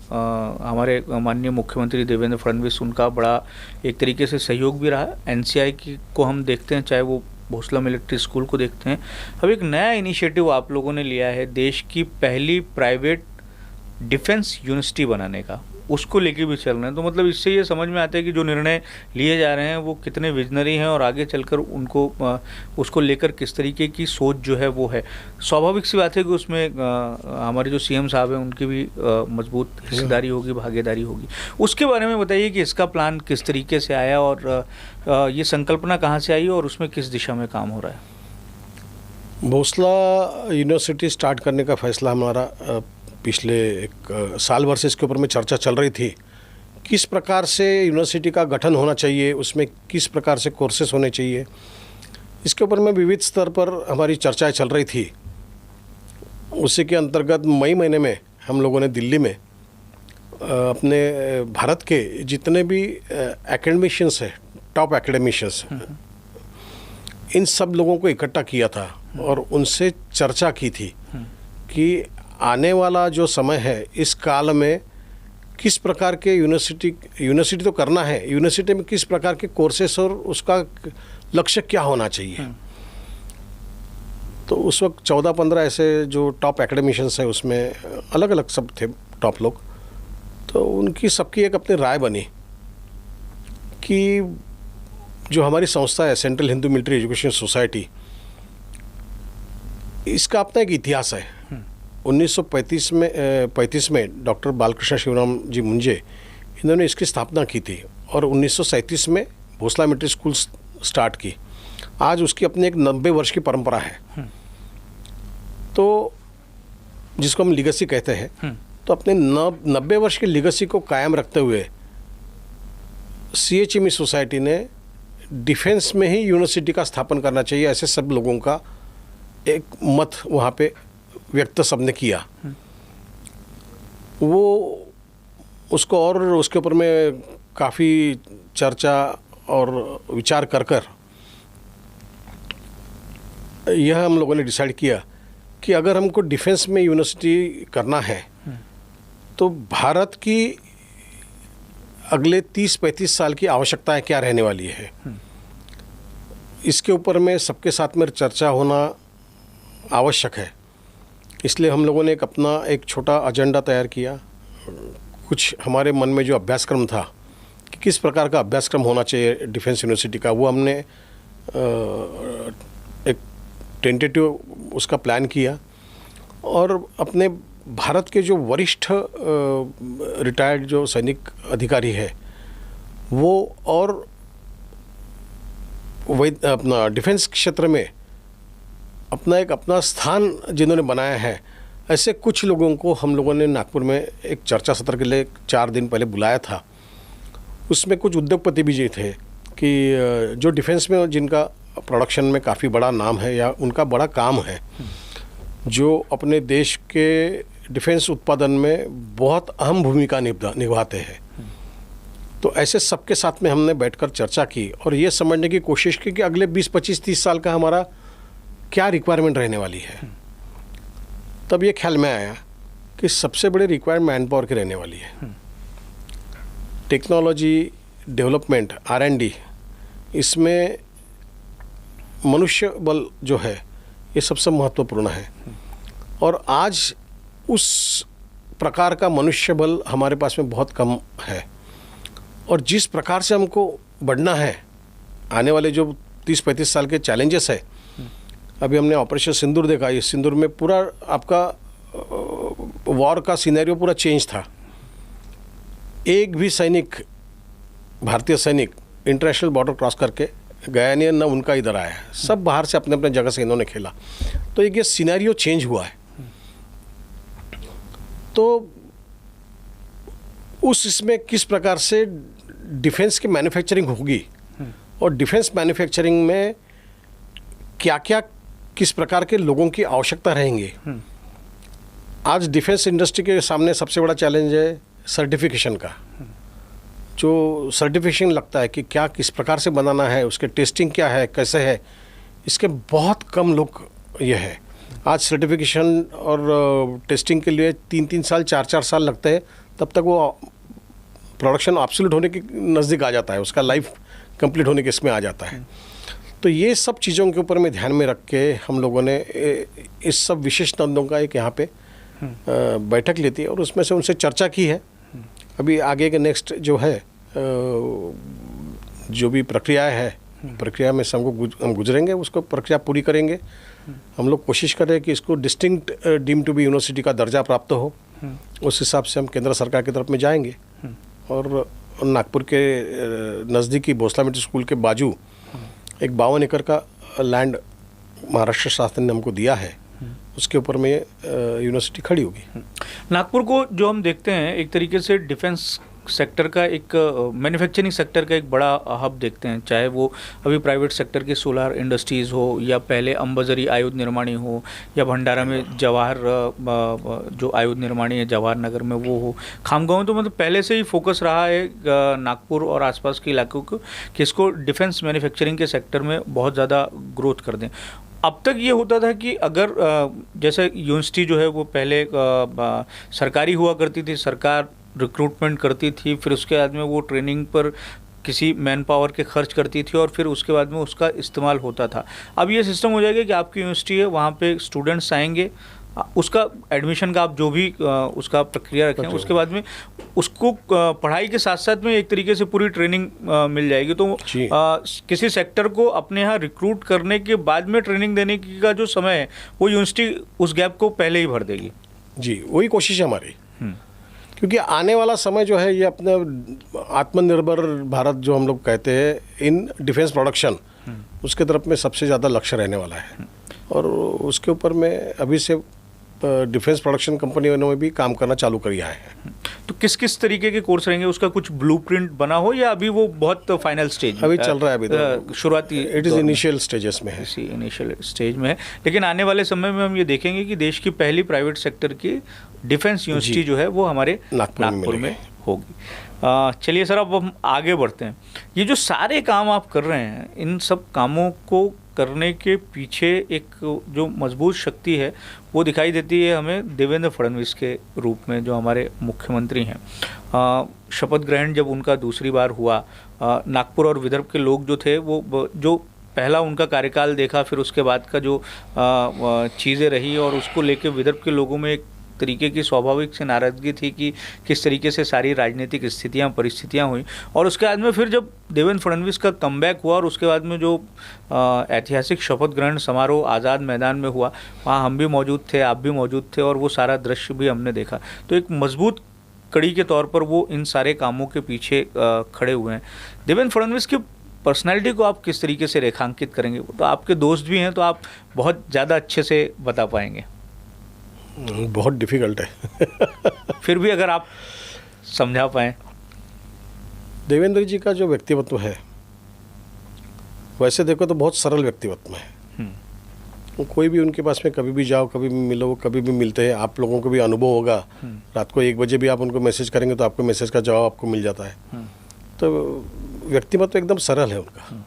हमारे माननीय मुख्यमंत्री देवेंद्र फडणवीस, उनका बड़ा एक तरीके से सहयोग भी रहा है। एनसीआई को हम देखते हैं, चाहे वो भोसला मिलिट्री स्कूल को देखते हैं। अब एक नया इनिशिएटिव आप लोगों ने लिया है देश की पहली प्राइवेट डिफेंस यूनिवर्सिटी बनाने का, उसको लेके भी चल रहे हैं। तो मतलब इससे ये समझ में आता है कि जो निर्णय लिए जा रहे हैं वो कितने विजनरी हैं और आगे चलकर उनको उसको लेकर किस तरीके की सोच जो है वो है। स्वाभाविक सी बात है कि उसमें हमारे जो सीएम साहब हैं उनकी भी मजबूत हिस्सेदारी होगी, भागीदारी होगी। उसके बारे में बताइए कि इसका प्लान किस तरीके से आया और ये संकल्पना कहाँ से आई और उसमें किस दिशा में काम हो रहा है। भोसला यूनिवर्सिटी स्टार्ट करने का फैसला हमारा पिछले एक साल भर से इसके ऊपर में चर्चा चल रही थी। किस प्रकार से यूनिवर्सिटी का गठन होना चाहिए, उसमें किस प्रकार से कोर्सेस होने चाहिए, इसके ऊपर में विविध स्तर पर हमारी चर्चाएं चल रही थी। उसी के अंतर्गत मई महीने में हम लोगों ने दिल्ली में अपने भारत के जितने भी एकेडमिशियंस हैं, टॉप एकेडमिशियंस, इन सब लोगों को इकट्ठा किया था और उनसे चर्चा की थी कि आने वाला जो समय है इस काल में किस प्रकार के यूनिवर्सिटी तो करना है, यूनिवर्सिटी में किस प्रकार के कोर्सेस और उसका लक्ष्य क्या होना चाहिए। तो उस वक्त 14-15 ऐसे जो टॉप एकेडमिशियंस हैं उसमें अलग अलग सब थे टॉप लोग। तो उनकी सबकी एक अपनी राय बनी कि जो हमारी संस्था है central Hindu military education society, इसका अपना एक इतिहास है। 1935 में डॉक्टर बालकृष्ण शिवराम जी मुंजे इन्होंने इसकी स्थापना की थी और 1937 में भोसला मिलिट्री स्कूल स्टार्ट की। आज उसकी अपनी एक 90 वर्ष की परंपरा है, तो जिसको हम लीगेसी कहते हैं। तो अपने 90 वर्ष की लीगेसी को कायम रखते हुए CHME सोसाइटी ने डिफेंस में ही यूनिवर्सिटी का स्थापन करना चाहिए, ऐसे सब लोगों का एक मत वहाँ पे व्यक्त सबने किया। वो उसको और उसके ऊपर में काफ़ी चर्चा और विचार कर यह हम लोगों ने डिसाइड किया कि अगर हमको डिफेंस में यूनिवर्सिटी करना है तो भारत की अगले 30-35 साल की आवश्यकताएं क्या रहने वाली है, इसके ऊपर में सबके साथ में चर्चा होना आवश्यक है। इसलिए हम लोगों ने एक छोटा एजेंडा तैयार किया। कुछ हमारे मन में जो अभ्यासक्रम था कि किस प्रकार का अभ्यासक्रम होना चाहिए डिफेंस यूनिवर्सिटी का, वो हमने एक टेंटेटिव उसका प्लान किया और अपने भारत के जो वरिष्ठ रिटायर्ड जो सैनिक अधिकारी है वो और वही अपना डिफेंस क्षेत्र में अपना स्थान जिन्होंने बनाया है, ऐसे कुछ लोगों को हम लोगों ने नागपुर में एक चर्चा सत्र के लिए 4 दिन पहले बुलाया था। उसमें कुछ उद्योगपति भी जी थे कि जो डिफेंस में जिनका प्रोडक्शन में काफ़ी बड़ा नाम है या उनका बड़ा काम है, जो अपने देश के डिफेंस उत्पादन में बहुत अहम भूमिका निभाते हैं। तो ऐसे सबके साथ में हमने बैठकर चर्चा की और ये समझने की कोशिश की कि अगले 20-25-30 साल का हमारा क्या रिक्वायरमेंट रहने वाली है। तब ये ख्याल में आया कि सबसे बड़ी रिक्वायरमेंट मैन पावर की रहने वाली है। टेक्नोलॉजी डेवलपमेंट R&D, इसमें मनुष्य बल जो है ये सबसे महत्वपूर्ण है और आज उस प्रकार का मनुष्य बल हमारे पास में बहुत कम है। और जिस प्रकार से हमको बढ़ना है, आने वाले जो 30-35 साल के चैलेंजेस है, अभी हमने ऑपरेशन सिंदूर देखा, इस सिंदूर में पूरा आपका वॉर का सिनेरियो पूरा चेंज था। एक भी सैनिक, भारतीय सैनिक इंटरनेशनल बॉर्डर क्रॉस करके गया नहीं, न उनका इधर आया है, सब बाहर से अपने अपने जगह से इन्होंने खेला। तो एक ये सिनेरियो चेंज हुआ है। तो इसमें किस प्रकार से डिफेंस की मैन्युफैक्चरिंग होगी और डिफेंस मैन्युफैक्चरिंग में क्या क्या किस प्रकार के लोगों की आवश्यकता रहेंगी। आज डिफेंस इंडस्ट्री के सामने सबसे बड़ा चैलेंज है सर्टिफिकेशन का। जो सर्टिफिकेशन लगता है कि क्या किस प्रकार से बनाना है, उसके टेस्टिंग क्या है, कैसे है, इसके बहुत कम लोग ये है। आज सर्टिफिकेशन और टेस्टिंग के लिए 3-3 साल 4-4 साल लगते हैं, तब तक वो प्रोडक्शन एब्सोल्यूट होने के नज़दीक आ जाता है, उसका लाइफ कंप्लीट होने के इसमें आ जाता है। तो ये सब चीज़ों के ऊपर में ध्यान में रख के हम लोगों ने इस सब विशेषज्ञों का एक यहाँ पे बैठक ली थी और उसमें से उनसे चर्चा की है। अभी आगे के नेक्स्ट जो है जो भी प्रक्रिया है, प्रक्रिया में से हम गुजरेंगे, उसको प्रक्रिया पूरी करेंगे। हम लोग कोशिश करें कि इसको distinct deem to be university का दर्जा प्राप्त हो। उस हिसाब से हम केंद्र सरकार की तरफ में जाएंगे और नागपुर के नज़दीकी भोसला मिडिल स्कूल के बाजू एक 52 एकड़ का लैंड महाराष्ट्र शासन ने हमको दिया है, उसके ऊपर में यूनिवर्सिटी खड़ी होगी। नागपुर को जो हम देखते हैं एक तरीके से डिफेंस सेक्टर का, एक मैन्युफैक्चरिंग सेक्टर का एक बड़ा हब देखते हैं, चाहे वो अभी प्राइवेट सेक्टर की सोलार इंडस्ट्रीज़ हो या पहले अंबाझरी आयुध निर्माणी हो या भंडारा में जवाहर जो आयुध निर्माणी है जवाहर नगर में वो हो, खामगांव तो मतलब पहले से ही फोकस रहा है नागपुर और आसपास के इलाकों को कि इसको डिफेंस मैन्युफैक्चरिंग के सेक्टर में बहुत ज़्यादा ग्रोथ कर दें। अब तक ये होता था कि अगर जैसे यूनिवर्सिटी जो है वो पहले सरकारी हुआ करती थी, सरकार रिक्रूटमेंट करती थी, फिर उसके बाद में वो ट्रेनिंग पर किसी मैन पावर के खर्च करती थी और फिर उसके बाद में उसका इस्तेमाल होता था। अब ये सिस्टम हो जाएगा कि आपकी यूनिवर्सिटी है, वहाँ पे स्टूडेंट्स आएंगे, उसका एडमिशन का आप जो भी उसका प्रक्रिया रखें, उसके बाद में उसको पढ़ाई के साथ साथ में एक तरीके से पूरी ट्रेनिंग मिल जाएगी। तो किसी सेक्टर को अपने यहाँ रिक्रूट करने के बाद में ट्रेनिंग देने की का जो समय है वो यूनिवर्सिटी उस गैप को पहले ही भर देगी। जी, वही कोशिश है हमारी, क्योंकि आने वाला समय जो है ये अपने आत्मनिर्भर भारत जो हम लोग कहते हैं इन डिफेंस प्रोडक्शन, उसके तरफ में सबसे ज़्यादा लक्ष्य रहने वाला है और उसके ऊपर में अभी से डिफेंस प्रोडक्शन कंपनियों ने भी काम करना चालू किया है। तो किस किस तरीके के कोर्स रहेंगे, उसका कुछ ब्लूप्रिंट बना हो या अभी वो बहुत फाइनल स्टेज अभी चल रहा है, अभी तो शुरुआती इट इज़ इनिशियल स्टेजेस में है, इसी इनिशियल स्टेज में है, लेकिन आने वाले समय में हम ये देखेंगे कि देश की पहली प्राइवेट सेक्टर की डिफेंस यूनिवर्सिटी जो है वो हमारे नागपुर में होगी। चलिए सर, अब हम आगे बढ़ते हैं। ये जो सारे काम आप कर रहे हैं, इन सब कामों को करने के पीछे एक जो मजबूत शक्ति है वो दिखाई देती है हमें देवेंद्र फडणवीस के रूप में, जो हमारे मुख्यमंत्री हैं। शपथ ग्रहण जब उनका दूसरी बार हुआ, नागपुर और विदर्भ के लोग जो थे वो जो पहला उनका कार्यकाल देखा, फिर उसके बाद का जो चीज़ें रही और उसको लेके विदर्भ के लोगों में एक तरीके की स्वाभाविक से नाराज़गी थी कि किस तरीके से सारी राजनीतिक स्थितियां परिस्थितियां हुई। और उसके बाद में फिर जब देवेंद्र फडणवीस का कमबैक हुआ और उसके बाद में जो ऐतिहासिक शपथ ग्रहण समारोह आज़ाद मैदान में हुआ, वहाँ हम भी मौजूद थे, आप भी मौजूद थे और वो सारा दृश्य भी हमने देखा। तो एक मजबूत कड़ी के तौर पर वो इन सारे कामों के पीछे खड़े हुए हैं। देवेंद्र फडणवीस की पर्सनैलिटी को आप किस तरीके से रेखांकित करेंगे? वो तो आपके दोस्त भी हैं, तो आप बहुत ज़्यादा अच्छे से बता पाएंगे। बहुत डिफिकल्ट है फिर भी अगर आप समझा पाएँ। देवेंद्र जी का जो व्यक्तित्व है, वैसे देखो तो बहुत सरल व्यक्तित्व है। कोई भी उनके पास में कभी भी जाओ, कभी भी मिलो, कभी भी मिलते हैं। आप लोगों को भी अनुभव होगा, रात को 1 बजे भी आप उनको मैसेज करेंगे तो आपको मैसेज का जवाब आपको मिल जाता है। तो व्यक्तित्व एकदम सरल है उनका।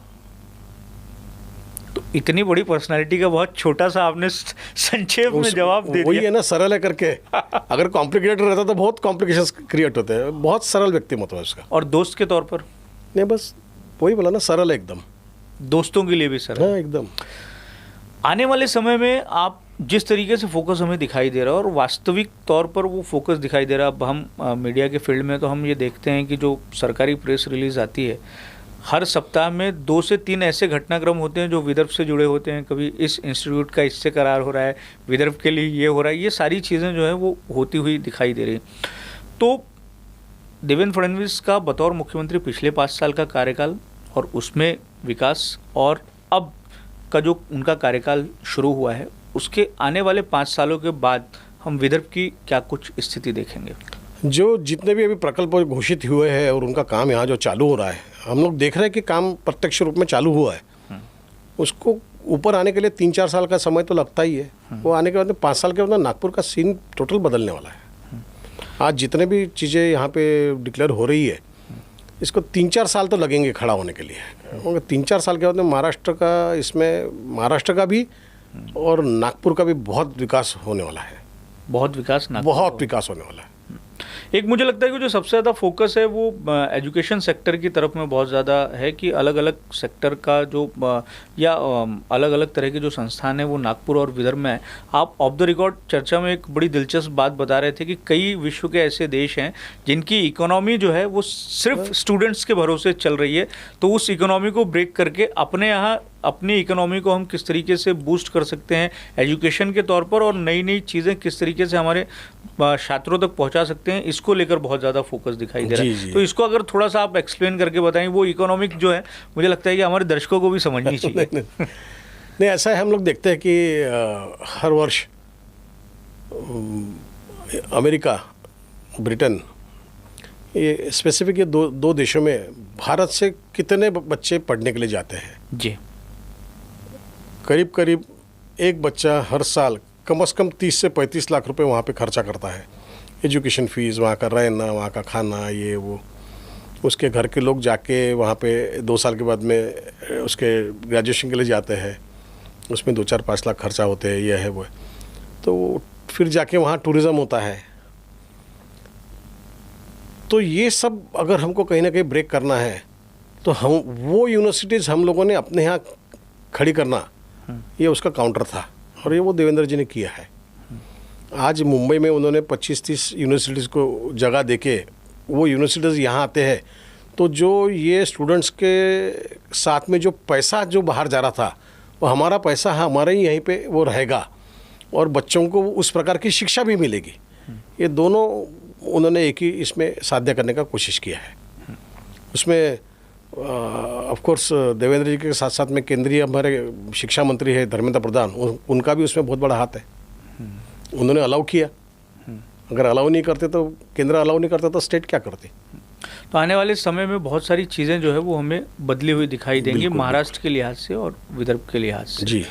तो इतनी बड़ी पर्सनालिटी का बहुत छोटा सा आपने संक्षेप में जवाब दे दिया। वही है ना, सरल है करके। अगर कॉम्प्लिकेटेड रहता तो बहुत कॉम्प्लिकेशंस क्रिएट होते हैं। बहुत सरल व्यक्तित्व है उसका। और दोस्त के तौर पर? नहीं, बस वही बोला ना, सरल है एकदम। दोस्तों के लिए भी सरल? हाँ, एकदम। आने वाले समय में आप जिस तरीके से फोकस हमें दिखाई दे रहा है और वास्तविक तौर पर वो फोकस दिखाई दे रहा है, अब हम मीडिया के फील्ड में तो हम ये देखते हैं कि जो सरकारी प्रेस रिलीज आती है, हर सप्ताह में 2 से 3 ऐसे घटनाक्रम होते हैं जो विदर्भ से जुड़े होते हैं। कभी इस इंस्टीट्यूट का इससे करार हो रहा है, विदर्भ के लिए ये हो रहा है, ये सारी चीज़ें जो है वो होती हुई दिखाई दे रही। तो देवेंद्र फडणवीस का बतौर मुख्यमंत्री पिछले 5 साल का कार्यकाल और उसमें विकास, और अब का जो उनका कार्यकाल शुरू हुआ है, उसके आने वाले 5 सालों के बाद हम विदर्भ की क्या कुछ स्थिति देखेंगे? जो जितने भी अभी प्रकल्प घोषित हुए हैं और उनका काम यहाँ जो चालू हो रहा है, हम लोग देख रहे हैं कि काम प्रत्यक्ष रूप में चालू हुआ है। उसको ऊपर आने के लिए 3-4 साल का समय तो लगता ही है। वो आने के बाद 5 साल के बाद नागपुर का सीन टोटल बदलने वाला है। आज जितने भी चीज़ें यहाँ पे डिक्लेयर हो रही है, इसको 3-4 साल तो लगेंगे खड़ा होने के लिए। 3-4 साल के बाद में महाराष्ट्र का भी और नागपुर का भी बहुत विकास होने वाला है। बहुत विकास नागपुर बहुत विकास होने वाला है। एक मुझे लगता है कि जो सबसे ज़्यादा फोकस है वो एजुकेशन सेक्टर की तरफ में बहुत ज़्यादा है कि अलग अलग सेक्टर का जो या अलग अलग तरह के जो संस्थान है वो नागपुर और विदर्भ में है। आप ऑफ द रिकॉर्ड चर्चा में एक बड़ी दिलचस्प बात बता रहे थे कि कई विश्व के ऐसे देश हैं जिनकी इकोनॉमी जो है वो सिर्फ स्टूडेंट्स के भरोसे चल रही है, तो उस इकोनॉमी को ब्रेक करके अपने यहाँ अपनी इकोनॉमी को हम किस तरीके से बूस्ट कर सकते हैं एजुकेशन के तौर पर, और नई नई चीज़ें किस तरीके से हमारे छात्रों तक पहुंचा सकते हैं, इसको लेकर बहुत ज़्यादा फोकस दिखाई दे रहा है। तो इसको अगर थोड़ा सा आप एक्सप्लेन करके बताएं, वो इकोनॉमिक जो है मुझे लगता है कि हमारे दर्शकों को भी समझनी चाहिए। नहीं, ऐसा है, हम लोग देखते हैं कि हर वर्ष अमेरिका, ब्रिटेन, ये स्पेसिफिक ये दो देशों में भारत से कितने बच्चे पढ़ने के लिए जाते हैं जी। करीब करीब एक बच्चा हर साल कम से कम 30 से 35 लाख रुपए वहाँ पे खर्चा करता है। एजुकेशन फीस, वहाँ का रहना, वहाँ का खाना, ये वो। उसके घर के लोग जाके वहाँ पे 2 साल के बाद में उसके ग्रेजुएशन के लिए जाते हैं, उसमें 2-4-5 लाख खर्चा होते हैं, ये है वो है। तो फिर जाके वहाँ टूरिज़्म होता है। तो ये सब अगर हमको कहीं ना कहीं ब्रेक करना है तो हम वो यूनिवर्सिटीज़ हम लोगों ने अपने यहाँ खड़ी करना, ये उसका काउंटर था, और ये वो देवेंद्र जी ने किया है। आज मुंबई में उन्होंने 25-30 यूनिवर्सिटीज़ को जगह देके वो यूनिवर्सिटीज़ यहाँ आते हैं, तो जो ये स्टूडेंट्स के साथ में जो पैसा जो बाहर जा रहा था, वो हमारा पैसा हमारे ही यहीं पे वो रहेगा, और बच्चों को उस प्रकार की शिक्षा भी मिलेगी। ये दोनों उन्होंने एक ही इसमें साध्य करने का कोशिश किया है। उसमें ऑफ कोर्स देवेंद्र जी के साथ साथ में केंद्रीय हमारे शिक्षा मंत्री है धर्मेंद्र प्रधान, उनका भी उसमें बहुत बड़ा हाथ है। उन्होंने अलाउ किया। अगर अलाउ नहीं करते तो, केंद्र अलाउ नहीं करता तो स्टेट क्या करते। तो आने वाले समय में बहुत सारी चीज़ें जो है वो हमें बदली हुई दिखाई देंगी, महाराष्ट्र के लिहाज से और विदर्भ के लिहाज से। जी।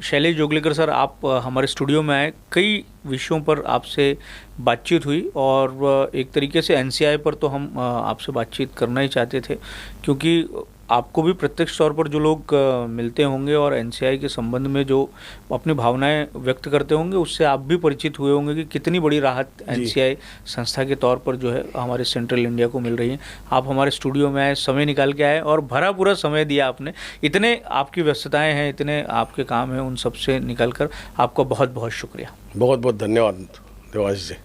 शैलेश जोगलेकर सर, आप हमारे स्टूडियो में आए, कई विषयों पर आपसे बातचीत हुई, और एक तरीके से एनसीआई पर तो हम आपसे बातचीत करना ही चाहते थे, क्योंकि आपको भी प्रत्यक्ष तौर पर जो लोग मिलते होंगे और एनसीआई के संबंध में जो अपनी भावनाएं व्यक्त करते होंगे, उससे आप भी परिचित हुए होंगे कि कितनी बड़ी राहत एनसीआई संस्था के तौर पर जो है हमारे सेंट्रल इंडिया को मिल रही है। आप हमारे स्टूडियो में आए, समय निकाल के आए और भरा पूरा समय दिया आपने। इतने आपकी व्यस्तताएं हैं, इतने आपके काम हैं, उन सब से निकल कर आपका बहुत बहुत शुक्रिया। बहुत बहुत धन्यवाद देवाशीष जी।